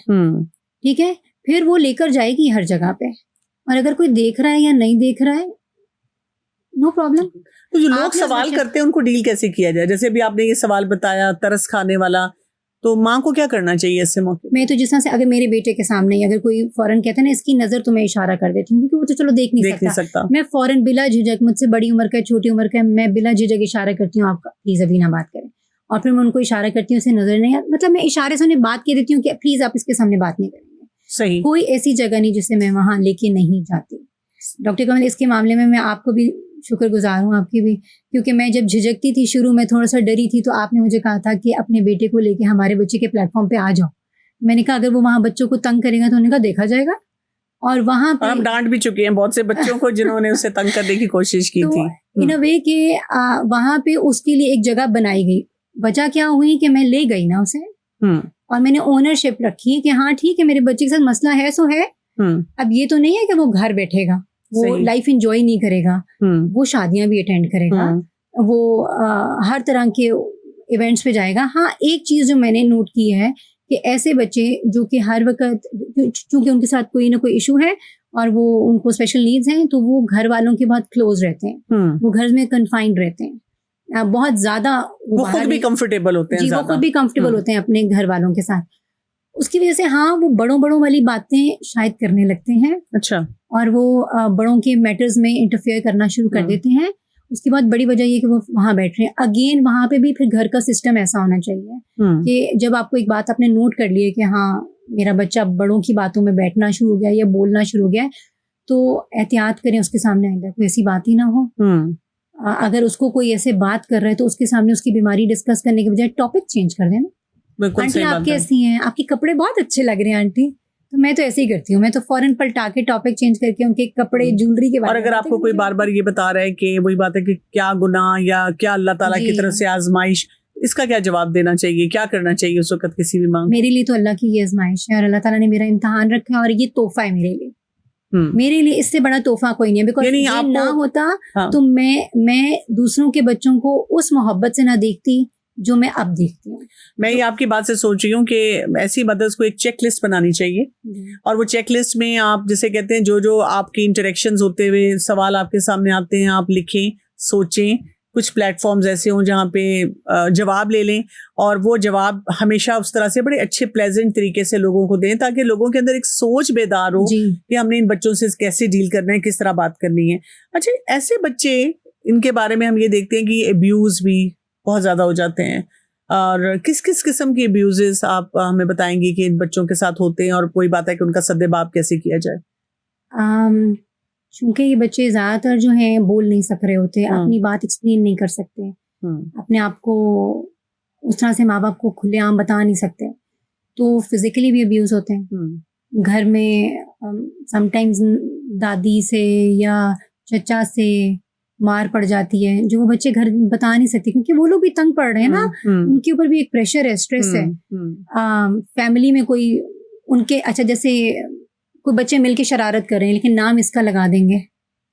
ठीक है, फिर वो लेकर जाएगी हर जगह पे। और अगर कोई देख रहा है या नहीं देख रहा है, नो प्रॉब्लम। तो जो लोग सवाल करते हैं उनको डील कैसे किया जाए? जैसे अभी आपने ये सवाल बताया तरस खाने वाला, तो माँ को क्या करना चाहिए ऐसे मौके? मैं तो जिस तरह से अगर मेरे बेटे के सामने अगर कोई फौरन कहता है ना इसकी नजर, तो मैं इशारा कर देती हूँ, क्योंकि वो तो चलो देख नहीं सकता। मैं फौरन बिला झिझक, मुझसे बड़ी उम्र का छोटी उम्र का, मैं बिला झिझक इशारा करती हूँ, आप प्लीज अभी ना बात करें। और फिर मैं उनको इशारा करती हूँ उसे नजर नहीं आता, मतलब मैं इशारे से उन्हें बात कह देती हूँ कि प्लीज आप इसके सामने बात नहीं करेंगे। सही। कोई ऐसी जगह नहीं जिसे मैं वहां लेके नहीं जाती। डॉक्टर कमल, इसके मामले में मैं आपको भी शुक्रगुजार हूँ, आपकी भी, क्योंकि मैं जब झिझकती थी शुरू में, थोड़ा सा डरी थी, तो आपने मुझे कहा था कि अपने बेटे को लेके हमारे बच्चे के प्लेटफॉर्म पे आ जाओ। मैंने कहा अगर वो वहाँ बच्चों को तंग करेगा तो उन्होंने कहा देखा जाएगा। और वहाँ पे हम डांट भी चुके हैं बहुत से बच्चों को जिन्होंने उसे तंग करने की कोशिश की थी। इन अ वे कि वहाँ पे उसके लिए एक जगह बनाई गई। वजह क्या हुई कि मैं ले गई ना उसे, और मैंने ओनरशिप रखी कि हाँ ठीक है, मेरे बच्चे के साथ मसला है सो है। अब ये तो नहीं है कि वो घर बैठेगा, वो लाइफ एंजॉय नहीं करेगा, वो शादियां भी अटेंड करेगा, वो हर तरह के इवेंट्स पे जाएगा। हाँ, एक चीज जो मैंने नोट की है कि ऐसे बच्चे जो कि हर वक्त, चूंकि उनके साथ कोई ना कोई इशू है और वो उनको स्पेशल नीड्स हैं, तो वो घर वालों के बहुत क्लोज रहते हैं, वो घर में कन्फाइंड रहते हैं, बहुत ज्यादा वो खुद भी कंफर्टेबल होते हैं। जी, वो खुद भी कंफर्टेबल होते हैं अपने घर वालों के साथ। उसकी वजह से हाँ, वो बड़ों वाली बातें शायद करने लगते हैं। अच्छा। और वो बड़ों के मैटर्स में इंटरफेयर करना शुरू कर देते हैं। उसकी बहुत बड़ी वजह ये कि वो वहाँ बैठ रहे हैं। अगेन वहाँ पे भी फिर घर का सिस्टम ऐसा होना चाहिए कि जब आपको एक बात आपने नोट कर ली है कि हाँ मेरा बच्चा बड़ों की बातों में बैठना शुरू हो गया या बोलना शुरू हो गया है, तो एहतियात करें उसके सामने आइंदा कोई ऐसी बात ही ना हो। अगर उसको कोई ऐसे बात कर रहा है तो उसके सामने उसकी बीमारी डिस्कस करने के बजाय टॉपिक चेंज कर देना। आंटी आप कैसी हैं, आपके कपड़े बहुत अच्छे लग रहे हैं आंटी। तो मैं तो ऐसे ही करती हूँ, मैं तो फौरन पलटा के टॉपिक चेंज करके उनके कपड़े ज्वेलरी के बारे में। और अगर आपको कोई बार बार ये बता रहा है कि वही बात है कि क्या गुनाह या क्या अल्लाह ताला की तरफ से आजमाइश, इसका क्या जवाब देना चाहिए, क्या करना चाहिए उस वक्त किसी भी मांग? मेरे लिए तो अल्लाह की ये आजमाइश है और अल्लाह ताला ने मेरा इम्तिहान रखा है और ये तोहफा है मेरे लिए। मेरे लिए इससे बड़ा तोहफा कोई नहीं है। बिकॉज ये ना होता तो मैं दूसरों के बच्चों को उस मोहब्बत से ना देखती जो मैं अब देखती हूँ। मैं ये आपकी बात से सोच रही हूँ कि ऐसी मदर्स को एक चेकलिस्ट बनानी चाहिए, और वो चेकलिस्ट में आप जैसे कहते हैं जो आपकी इंटरेक्शंस होते हुए सवाल आपके सामने आते हैं, आप लिखें, सोचें। कुछ प्लेटफॉर्म्स ऐसे हों जहाँ पे जवाब ले लें, और वो जवाब हमेशा उस तरह से बड़े अच्छे प्लेजेंट तरीके से लोगों को दें, ताकि लोगों के अंदर एक सोच बेदार हो कि हमने इन बच्चों से कैसे डील करना है, किस तरह बात करनी है। अच्छा, ऐसे बच्चे, इनके बारे में हम ये देखते हैं कि अब्यूज भी बहुत ज़्यादा हो जाते हैं, और किस किस किस्म के अब्यूजेस आप हमें बताएंगी कि इन बच्चों के साथ होते हैं, और कोई बात है कि उनका सद्देबाप कैसे किया जाए? चूंकि ये बच्चे ज़्यादातर जो हैं बोल नहीं सक रहे होते, अपनी बात एक्सप्लेन नहीं कर सकते, अपने आप को उस तरह से माँ बाप को खुलेआम बता नहीं सकते, तो फिजिकली भी अब्यूज़ होते हैं। घर में समटाइम्स दादी से या चचा से मार पड़ जाती है, जो वो बच्चे घर बता नहीं सकते, क्योंकि वो लोग भी तंग पड़ रहे हैं ना, उनके ऊपर भी एक प्रेशर है, स्ट्रेस है। फैमिली में कोई उनके, अच्छा जैसे कोई बच्चे मिलके शरारत कर रहे हैं लेकिन नाम इसका लगा देंगे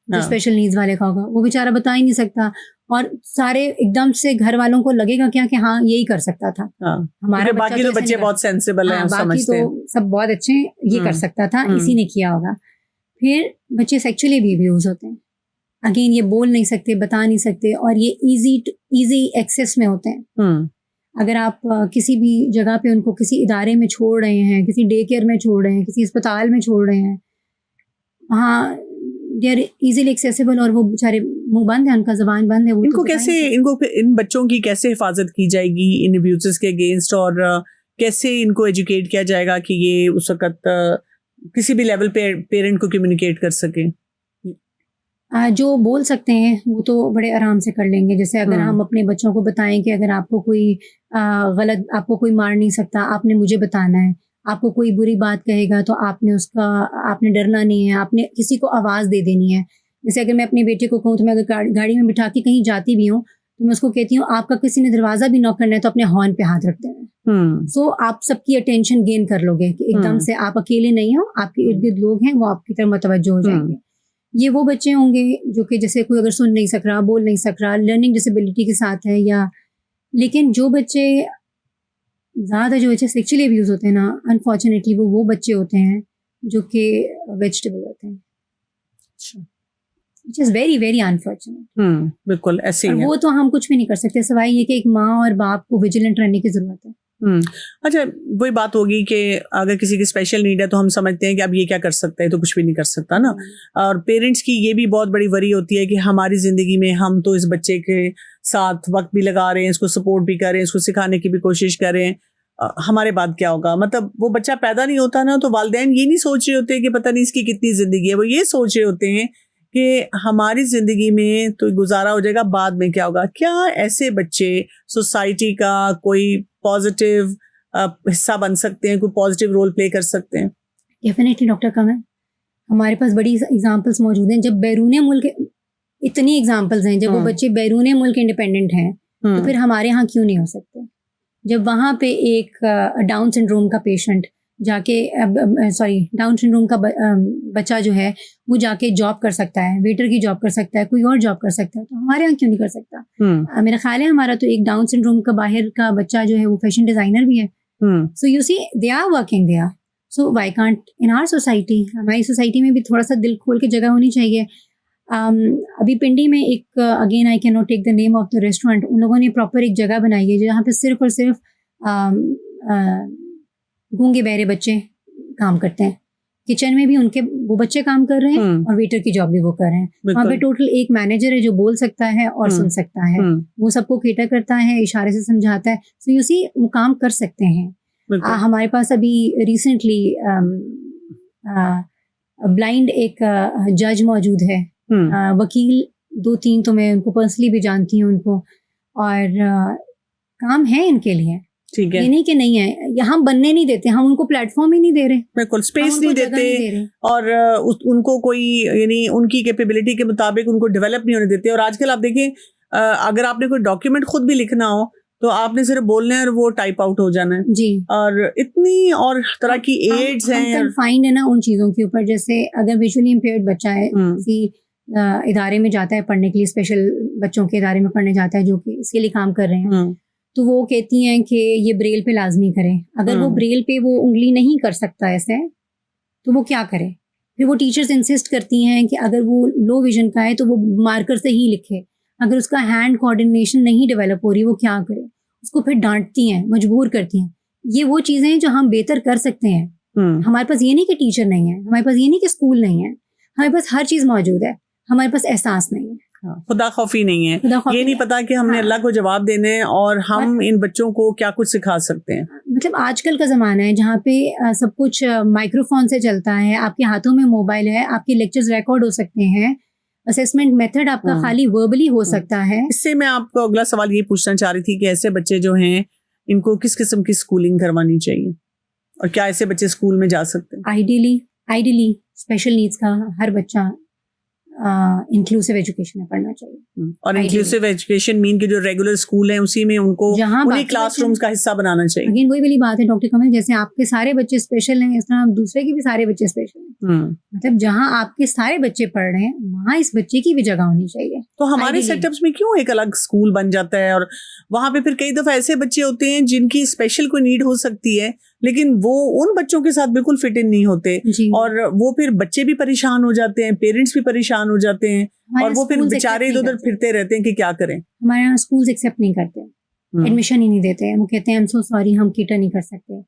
जो स्पेशल नीड्स वाले का होगा, वो बेचारा बता ही नहीं सकता, और सारे एकदम से घर वालों को लगेगा क्या कि हाँ यही कर सकता था। हमारा बाकी तो बच्चे बहुत सेंसिबल हैं, बाकी तो सब बहुत अच्छे हैं, ये कर सकता था, इसी ने किया होगा। फिर बच्चे सेक्सुअली भी अब्यूज होते हैं, अगेन ये बोल नहीं सकते, बता नहीं सकते, और ये इजी एक्सेस में होते हैं। अगर आप किसी भी जगह पे उनको किसी इदारे में छोड़ रहे हैं, किसी डे केयर में छोड़ रहे हैं, किसी अस्पताल में छोड़ रहे हैं, वहाँ दे आर इजीली एक्सेसिबल, और वो बेचारे मुंह बंद है, उनका जबान बंद है। वो इनको कैसे, इन बच्चों की कैसे हिफाजत की जाएगी इन अब्यूजेस के अगेंस्ट, और कैसे इनको एजुकेट किया जाएगा कि ये उस वक्त किसी भी लेवल पे पेरेंट को कम्युनिकेट कर सके? जो बोल सकते हैं वो तो बड़े आराम से कर लेंगे। जैसे अगर हम अपने बच्चों को बताएं कि अगर आपको कोई गलत, आपको कोई मार नहीं सकता, आपने मुझे बताना है, आपको कोई बुरी बात कहेगा तो आपने डरना नहीं है, आपने किसी को आवाज़ दे देनी है। जैसे अगर मैं अपने बेटे को कहूँ तो मैं अगर गाड़ी में बिठा के कहीं जाती भी हूँ तो मैं उसको कहती हूँ आपका किसी ने दरवाज़ा भी नॉक करना है तो अपने हॉर्न पे हाथ रख देना। सो आप सबकी अटेंशन गेन कर लोगे कि एकदम से आप अकेले नहीं हो, आपके इर्द गिर्द लोग हैं, वो आपकी तरफ मुतवज्जो हो जाएंगे। ये वो बच्चे होंगे जो कि जैसे कोई अगर सुन नहीं सक रहा, बोल नहीं सक रहा, लर्निंग डिसेबिलिटी के साथ है, या लेकिन जो बच्चे सेक्सुअली अब्यूज होते हैं ना, अनफॉर्चुनेटली वो बच्चे होते हैं जो कि वेजिटेबल होते हैं, which is very very unfortunate। बिल्कुल ऐसे ही है। वो तो हम कुछ भी नहीं कर सकते सिवाय ये कि एक माँ और बाप को विजिलेंट रहने की जरूरत है। अच्छा, वही बात होगी कि अगर किसी की स्पेशल नीड है तो हम समझते हैं कि अब ये क्या कर सकता है, तो कुछ भी नहीं कर सकता ना। और पेरेंट्स की ये भी बहुत बड़ी वरी होती है कि हमारी जिंदगी में हम तो इस बच्चे के साथ वक्त भी लगा रहे हैं, इसको सपोर्ट भी कर रहे हैं, इसको सिखाने की भी कोशिश कर रहे हैं, हमारे बाद क्या होगा। मतलब वो बच्चा पैदा नहीं होता ना तो वालिदैन ये नहीं सोच रहे होते कि पता नहीं इसकी कितनी जिंदगी है, वो ये सोच रहे होते हैं कि हमारी जिंदगी में तो गुजारा हो जाएगा, बाद में क्या होगा। क्या ऐसे बच्चे सोसाइटी का कोई पॉजिटिव हिस्सा बन सकते हैं, कोई पॉजिटिव रोल प्ले कर सकते हैं? डेफिनेटली डॉक्टर कमल, हमारे पास बड़ी एग्जांपल्स मौजूद हैं। जब बैरूने मुल्क, इतनी एग्जांपल्स हैं, जब वो बच्चे बैरूने मुल्क इंडिपेंडेंट हैं तो फिर हमारे यहाँ क्यों नहीं हो सकते। जब वहाँ पे एक डाउन सिंड्रोम का पेशेंट जाके डाउन सिंड्रोम का बच्चा जो है वो जाके जॉब कर सकता है, वेटर की जॉब कर सकता है, कोई और जॉब कर सकता है, तो हमारे यहाँ क्यों नहीं कर सकता। मेरा ख्याल है हमारा तो एक डाउन सिंड्रोम का बाहर का बच्चा जो है वो फैशन डिजाइनर भी है। So you see they are working there, so why can't in our society. हमारी सोसाइटी में भी थोड़ा सा दिल खोल के जगह होनी चाहिए। अभी पिंडी में एक, again I can not take the name of the restaurant, उन लोगों ने प्रॉपर एक जगह बनाई है जहाँ पे सिर्फ और सिर्फ गूंगे बहरे बच्चे काम करते हैं। किचन में भी उनके वो बच्चे काम कर रहे हैं और वेटर की जॉब भी वो कर रहे हैं। वहाँ पे टोटल एक मैनेजर है जो बोल सकता है और सुन सकता है, वो सबको केटर करता है, इशारे से समझाता है। सो यू सी वो काम कर सकते हैं। हमारे पास अभी रिसेंटली ब्लाइंड एक जज मौजूद है, वकील 2-3 तो मैं उनको पर्सनली भी जानती हूँ उनको, और काम है इनके लिए। ठीक है, ये नहीं कि नहीं है, यहाँ बनने नहीं देते, हम उनको प्लेटफॉर्म ही नहीं दे रहे, बिल्कुल स्पेस नहीं देते, और उनको कोई यानी उनकी कैपेबिलिटी के मुताबिक उनको डेवलप नहीं होने देते। और आजकल आप देखिए, अगर आपने कोई डॉक्यूमेंट खुद भी लिखना हो तो आपने सिर्फ बोलना है और वो टाइप आउट हो जाना है जी। और इतनी और तरह की एड्स हैं, कन्फाइंड है ना उन चीज़ों के ऊपर। जैसे अगर विजुअली इम्पेयर्ड बच्चा है, किसी इदारे में जाता है पढ़ने के लिए, स्पेशल बच्चों के इदारे में पढ़ने जाता है जो कि इसके लिए काम कर रहे हैं, तो वो कहती हैं कि ये ब्रेल पे लाजमी करें। अगर वो ब्रेल पे वो उंगली नहीं कर सकता ऐसे, तो वो क्या करे। फिर वो टीचर्स इंसिस्ट करती हैं कि अगर वो लो विजन का है तो वो मार्कर से ही लिखे। अगर उसका हैंड कोऑर्डिनेशन नहीं डेवलप हो रही, वो क्या करे, उसको फिर डांटती हैं, मजबूर करती हैं। ये वो चीज़ें हैं जो हम बेहतर कर सकते हैं। हमारे पास ये नहीं कि टीचर नहीं है, हमारे पास ये नहीं कि स्कूल नहीं है, हमारे पास हर चीज़ मौजूद है, हमारे पास एहसास नहीं है। खुदा खौफी नहीं है, ये नहीं पता कि हमने अल्लाह को जवाब देने हैं और हम इन बच्चों को क्या कुछ सिखा सकते हैं। मतलब आजकल का ज़माना है जहाँ पे सब कुछ माइक्रोफोन से चलता है, आपके हाथों में मोबाइल है, आपके लेक्चर्स रिकॉर्ड हो सकते हैं, असेसमेंट मेथड आपका खाली वर्बली हो सकता है। इससे मैं आपको अगला सवाल ये पूछना चाह रही थी कि ऐसे बच्चे जो हैं इनको किस किस्म की स्कूलिंग करवानी चाहिए और क्या ऐसे बच्चे स्कूल में जा सकते हैं? आइडियली स्पेशल नीड्स का हर बच्चा इंक्लूसिव एजुकेशन में पढ़ना चाहिए। और इंक्लूसिव एजुकेशन मीन के जो रेगुलर स्कूल है उसी में उनको उन्हीं क्लासरूम्स का हिस्सा बनाना चाहिए। अगेन वही वाली बात है डॉक्टर कमल, जैसे आपके सारे बच्चे स्पेशल हैं इस तरह दूसरे के भी सारे बच्चे स्पेशल हैं। मतलब जहाँ आपके सारे बच्चे पढ़ रहे हैं वहाँ इस बच्चे की भी जगह होनी चाहिए। तो हमारे सेटअप्स में क्यों एक अलग स्कूल बन जाता है और वहाँ पे फिर कई दफा ऐसे बच्चे होते हैं जिनकी स्पेशल कोई नीड हो सकती है लेकिन वो उन बच्चों के साथ बिल्कुल फिट इन नहीं होते और वो फिर बच्चे भी परेशान हो जाते हैं, पेरेंट्स भी परेशान हो जाते हैं और वो फिर बेचारे इधर उधर फिरते रहते हैं कि क्या करें। हमारे यहाँ स्कूल्स एक्सेप्ट नहीं करते, एडमिशन ही नहीं देते। वो कहते हैं आई एम सो सॉरी, हम केटर नहीं कर सकते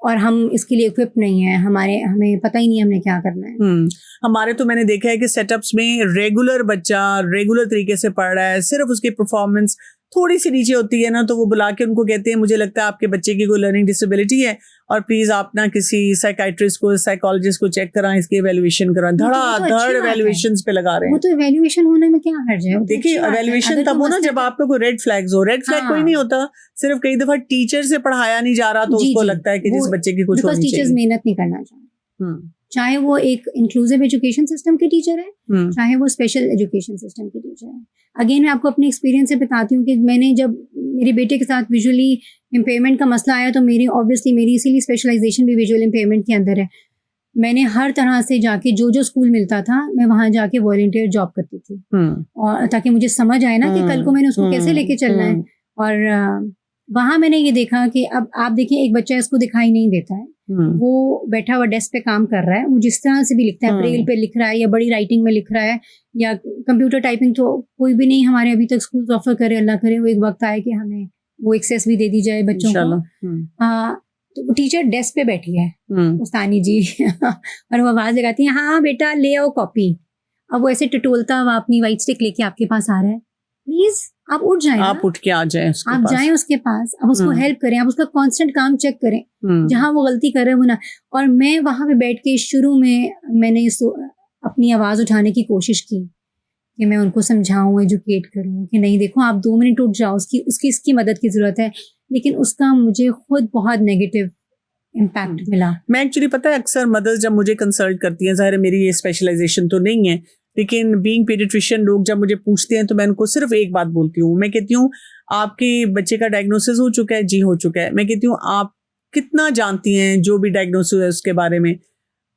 और हम इसके लिए इक्विप नहीं है, हमें पता ही नहीं हमने क्या करना है। हमारे तो मैंने देखा है कि सेटअप्स में रेगुलर बच्चा रेगुलर तरीके से पढ़ रहा है, सिर्फ उसकी परफॉर्मेंस थोड़ी सी नीचे होती है ना तो वो बुला के उनको कहते हैं मुझे लगता है आपके बच्चे की कोई लर्निंग डिसेबिलिटी है और प्लीज आप ना किसी साइकाइट्रिस्ट को साइकोलॉजिस्ट को चेक कराएं, इसकी एवेल्युएशन कराएं। धड़ाधड़ एवेल्युएशंस पे लगा रहे हैं। वो तो एवेल्युएशन होने में क्या हर्ज है? देखिए एवेल्युएशन तब हो ना जब आपको कोई रेड फ्लैग्स हो। रेड फ्लैग कोई नहीं होता, सिर्फ कई दफा टीचर से पढ़ाया नहीं जा रहा तो उसको लगता है कि जिस बच्चे की कुछ होनी चाहिए। टीचर्स मेहनत नहीं करना चाहते, चाहे वो एक इंक्लूसिव एजुकेशन सिस्टम के टीचर है चाहे वो स्पेशल एजुकेशन सिस्टम के टीचर है। अगेन मैं आपको अपने एक्सपीरियंस से बताती हूँ कि मैंने जब मेरे बेटे के साथ विजुअली इम्पेयरमेंट का मसला आया तो मेरी इसीलिए स्पेशलाइजेशन भी विजुअल इम्पेयरमेंट के अंदर है। मैंने हर तरह से जाके जो स्कूल मिलता था मैं वहाँ जाके वॉलंटियर जॉब करती थी और ताकि मुझे समझ आए ना कि कल को मैंने उसको कैसे लेके चलना है। और वहाँ मैंने ये देखा कि अब आप देखिए एक बच्चा इसको दिखाई नहीं देता है, वो बैठा हुआ डेस्क पे काम कर रहा है, वो जिस तरह से भी लिखता है, ब्रेल पे लिख रहा है या बड़ी राइटिंग में लिख रहा है या कंप्यूटर टाइपिंग, तो कोई भी नहीं हमारे अभी तक स्कूल ऑफर करे, अल्लाह करे वो एक वक्त आए कि हमें वो एक्सेस भी दे दी जाए बच्चों को। तो टीचर डेस्क पे बैठी है उस्तानी जी और वो आवाज लगाती है हाँ बेटा ले आओ कॉपी। अब वो ऐसे टटोलता हुआ अपनी व्हाइट स्टिक लेके आपके पास आ रहा है, प्लीज आप उठ जाए, आप उठ के आ जाए, आप जाएं उसके पास, आप उसको हेल्प करें, आप उसका कांस्टेंट काम चेक करें जहां वो गलती कर रहे हैं वो ना। और मैं वहां पे बैठ के शुरू में मैंने अपनी आवाज उठाने की कोशिश की कि मैं उनको समझाऊं, एजुकेट करूं कि नहीं देखो आप 2 मिनट उठ जाओ, उसकी इसकी मदद की जरूरत है, लेकिन उसका मुझे खुद बहुत नेगेटिव इम्पैक्ट मिला। मैं एक्चुअली पता है अक्सर मदर्स जब मुझे कंसल्ट करती हैं, जाहिर है मेरी ये स्पेशलाइजेशन तो नहीं है, लेकिन बीइंग पीडियाट्रिशियन लोग जब मुझे पूछते हैं तो मैं उनको सिर्फ एक बात बोलती हूँ। मैं कहती हूँ आपके बच्चे का डायग्नोसिस हो चुका है? जी हो चुका है। मैं कहती हूँ आप कितना जानती हैं जो भी डायग्नोसिस है उसके बारे में?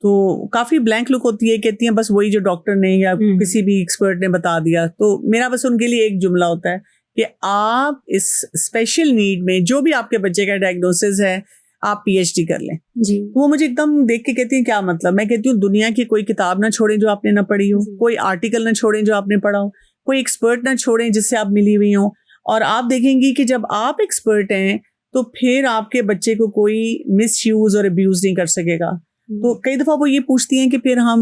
तो काफी ब्लैंक लुक होती है, कहती हैं बस वही जो डॉक्टर ने या किसी भी एक्सपर्ट ने बता दिया। तो मेरा बस उनके लिए एक जुमला होता है कि आप इस स्पेशल नीड में जो भी आपके बच्चे का डायग्नोसिस है आप पीएचडी कर लें जी। वो मुझे एकदम देख के कहती हैं क्या मतलब? मैं कहती हूँ दुनिया की कोई किताब ना छोड़ें जो आपने ना पढ़ी हो, कोई आर्टिकल ना छोड़ें जो आपने पढ़ा हो, कोई एक्सपर्ट ना छोड़ें जिससे आप मिली हुई हो, और आप देखेंगी कि जब आप एक्सपर्ट हैं तो फिर आपके बच्चे को कोई मिसयूज और अब्यूज नहीं कर सकेगा। तो कई दफा वो ये पूछती हैं कि फिर हम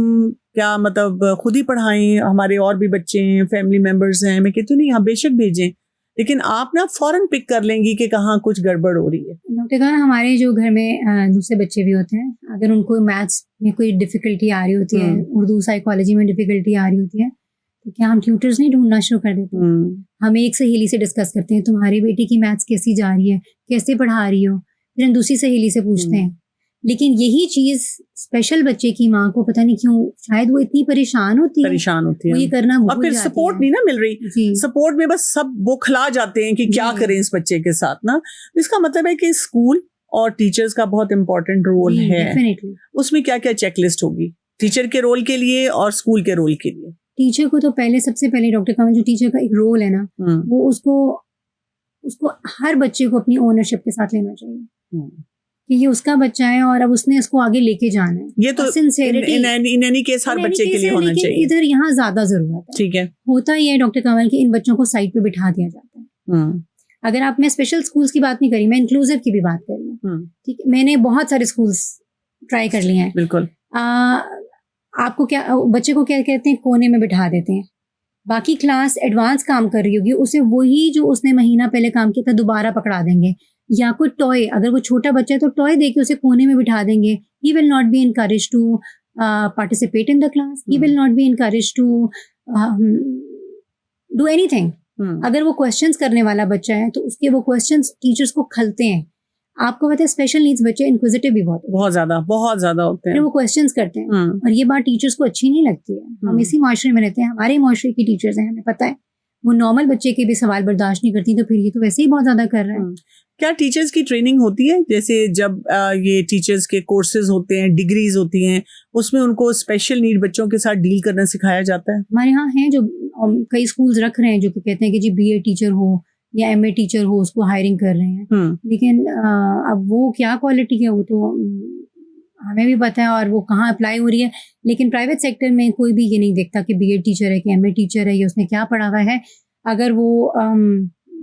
क्या मतलब खुद ही पढ़ाएं, हमारे और भी बच्चे हैं, फैमिली मेंबर्स हैं। मैं कहती हूँ नहीं, आप बेशक भेजें, लेकिन आप ना फौरन पिक कर लेंगी कि कहाँ कुछ गड़बड़ हो रही है। डॉक्टर खान, हमारे जो घर में दूसरे बच्चे भी होते हैं, अगर उनको मैथ्स में कोई डिफिकल्टी आ रही होती है, उर्दू साइकोलॉजी में डिफिकल्टी आ रही होती है, तो क्या हम ट्यूटर्स नहीं ढूंढना शुरू कर देते हैं? हम एक सहेली से डिस्कस करते हैं तुम्हारी बेटी की मैथ्स कैसी जा रही है, कैसे पढ़ा रही हो, फिर हम दूसरी सहेली से पूछते हैं। लेकिन यही चीज स्पेशल बच्चे की माँ को पता नहीं क्यों, शायद वो इतनी परेशान होती है वो ये करना भूल और फिर सपोर्ट नहीं ना मिल रही। सपोर्ट में बस सब वो खिला जाते हैं कि क्या करें इस बच्चे के साथ ना। इसका मतलब है कि स्कूल और टीचर्स का बहुत इंपॉर्टेंट रोल है। उसमें क्या क्या चेकलिस्ट होगी टीचर के रोल के लिए और स्कूल के रोल के लिए? टीचर को तो सबसे पहले डॉक्टर कमल, जो टीचर का एक रोल है ना, वो उसको हर बच्चे को अपनी ओनरशिप के साथ लेना चाहिए कि ये उसका बच्चा है और अब उसने इसको आगे लेके जाना है। ये तो सिंसियरिटी इन एनी केस हर बच्चे के लिए होना चाहिए। इधर यहाँ ज्यादा जरूरत है। ठीक है, होता ही है डॉक्टर कमल कि इन बच्चों को साइड पे बिठा दिया जाता है। अगर आप, मैं स्पेशल स्कूल्स की बात नहीं करी, मैं इंक्लूसिव की भी बात कर रही हूँ। ठीक है, मैंने बहुत सारे स्कूल्स ट्राई कर लिए हैं। बिल्कुल। आपको क्या, बच्चे को क्या कहते हैं, कोने में बिठा देते हैं, बाकी क्लास एडवांस काम कर रही होगी, उसे वही जो उसने महीना पहले काम किया था दोबारा पकड़ा देंगे, या कोई टॉय, अगर वो छोटा बच्चा है तो टॉय देके उसे कोने में बिठा देंगे. He will not be encourage to participate in the class, he will not be encourage to do anything. अगर वो क्वेश्चंस करने वाला बच्चा है तो उसके वो क्वेश्चंस टीचर्स को खलते हैं. आपको पता है स्पेशल नीड्स बच्चे इंक्विजिटिव भी बहुत ज्यादा होते हैं. वो क्वेश्चंस करते हैं और ये बात टीचर्स को अच्छी नहीं लगती है. हम इसी माशरे में रहते हैं, हमारे माशरे की टीचर्स हैं, हमें पता है वो नॉर्मल बच्चे के भी सवाल बर्दाश्त नहीं करती, तो फिर ये तो वैसे ही बहुत ज्यादा कर रहा है. क्या टीचर्स की ट्रेनिंग होती है? जैसे जब ये टीचर्स के कोर्सेज होते हैं, डिग्रीज होती हैं, उसमें उनको स्पेशल नीड बच्चों के साथ डील करना सिखाया जाता है? हमारे यहाँ हैं जो कई स्कूल्स रख रहे हैं जो कि कहते हैं कि जी बीएड टीचर हो या एमए टीचर हो, उसको हायरिंग कर रहे हैं. लेकिन अब वो क्या क्वालिटी है वो तो हमें भी पता है और वो कहाँ अप्लाई हो रही है. लेकिन प्राइवेट सेक्टर में कोई भी ये नहीं देखता कि बीएड टीचर है कि एमए टीचर है या उसने क्या पढ़ा हुआ है. अगर वो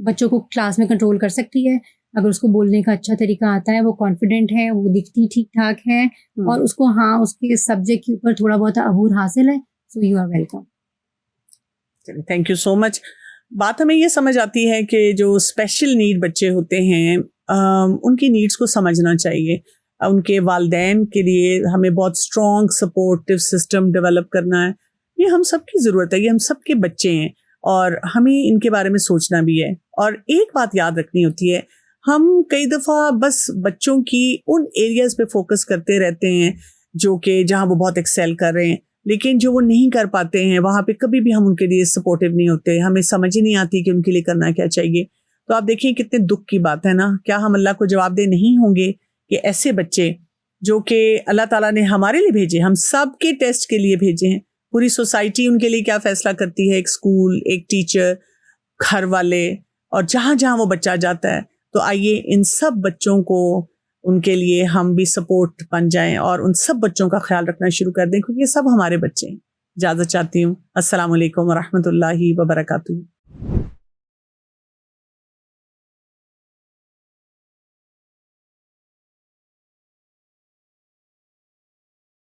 बच्चों को क्लास में कंट्रोल कर सकती है, अगर उसको बोलने का अच्छा तरीका आता है, वो कॉन्फिडेंट है, वो दिखती ठीक ठाक है और उसको उसके सब्जेक्ट के ऊपर थोड़ा बहुत अबूर हासिल है, so you are welcome. Thank you so much. बात हमें ये समझ आती है कि जो स्पेशल नीड बच्चे होते हैं उनकी नीड्स को समझना चाहिए. उनके वालिदैन के लिए हमें बहुत स्ट्रॉन्ग सपोर्टिव सिस्टम डेवलप करना है. ये हम सबकी ज़रूरत है, ये हम सबके बच्चे हैं और हमें इनके बारे में सोचना भी है. और एक बात याद रखनी होती है, हम कई दफ़ा बस बच्चों की उन एरियाज़ पे फोकस करते रहते हैं जो कि जहाँ वो बहुत एक्सेल कर रहे हैं, लेकिन जो वो नहीं कर पाते हैं वहाँ पे कभी भी हम उनके लिए सपोर्टिव नहीं होते. हमें समझ ही नहीं आती कि उनके लिए करना क्या चाहिए. तो आप देखिए कितने दुख की बात है ना. क्या हम अल्लाह को जवाबदेह नहीं होंगे कि ऐसे बच्चे जो कि अल्लाह ताला ने हमारे लिए भेजे, हम सब के टेस्ट के लिए भेजे हैं, पूरी सोसाइटी उनके लिए क्या फ़ैसला करती है, एक स्कूल, एक टीचर, घर वाले, और जहाँ जहाँ वो बच्चा जाता है. तो आइए इन सब बच्चों को, उनके लिए हम भी सपोर्ट बन जाएं और उन सब बच्चों का ख्याल रखना शुरू कर दें, क्योंकि ये सब हमारे बच्चे हैं. इजाज़त चाहती हूँ. अस्सलाम वालेकुम व रहमतुल्लाहि व बरकातुहू.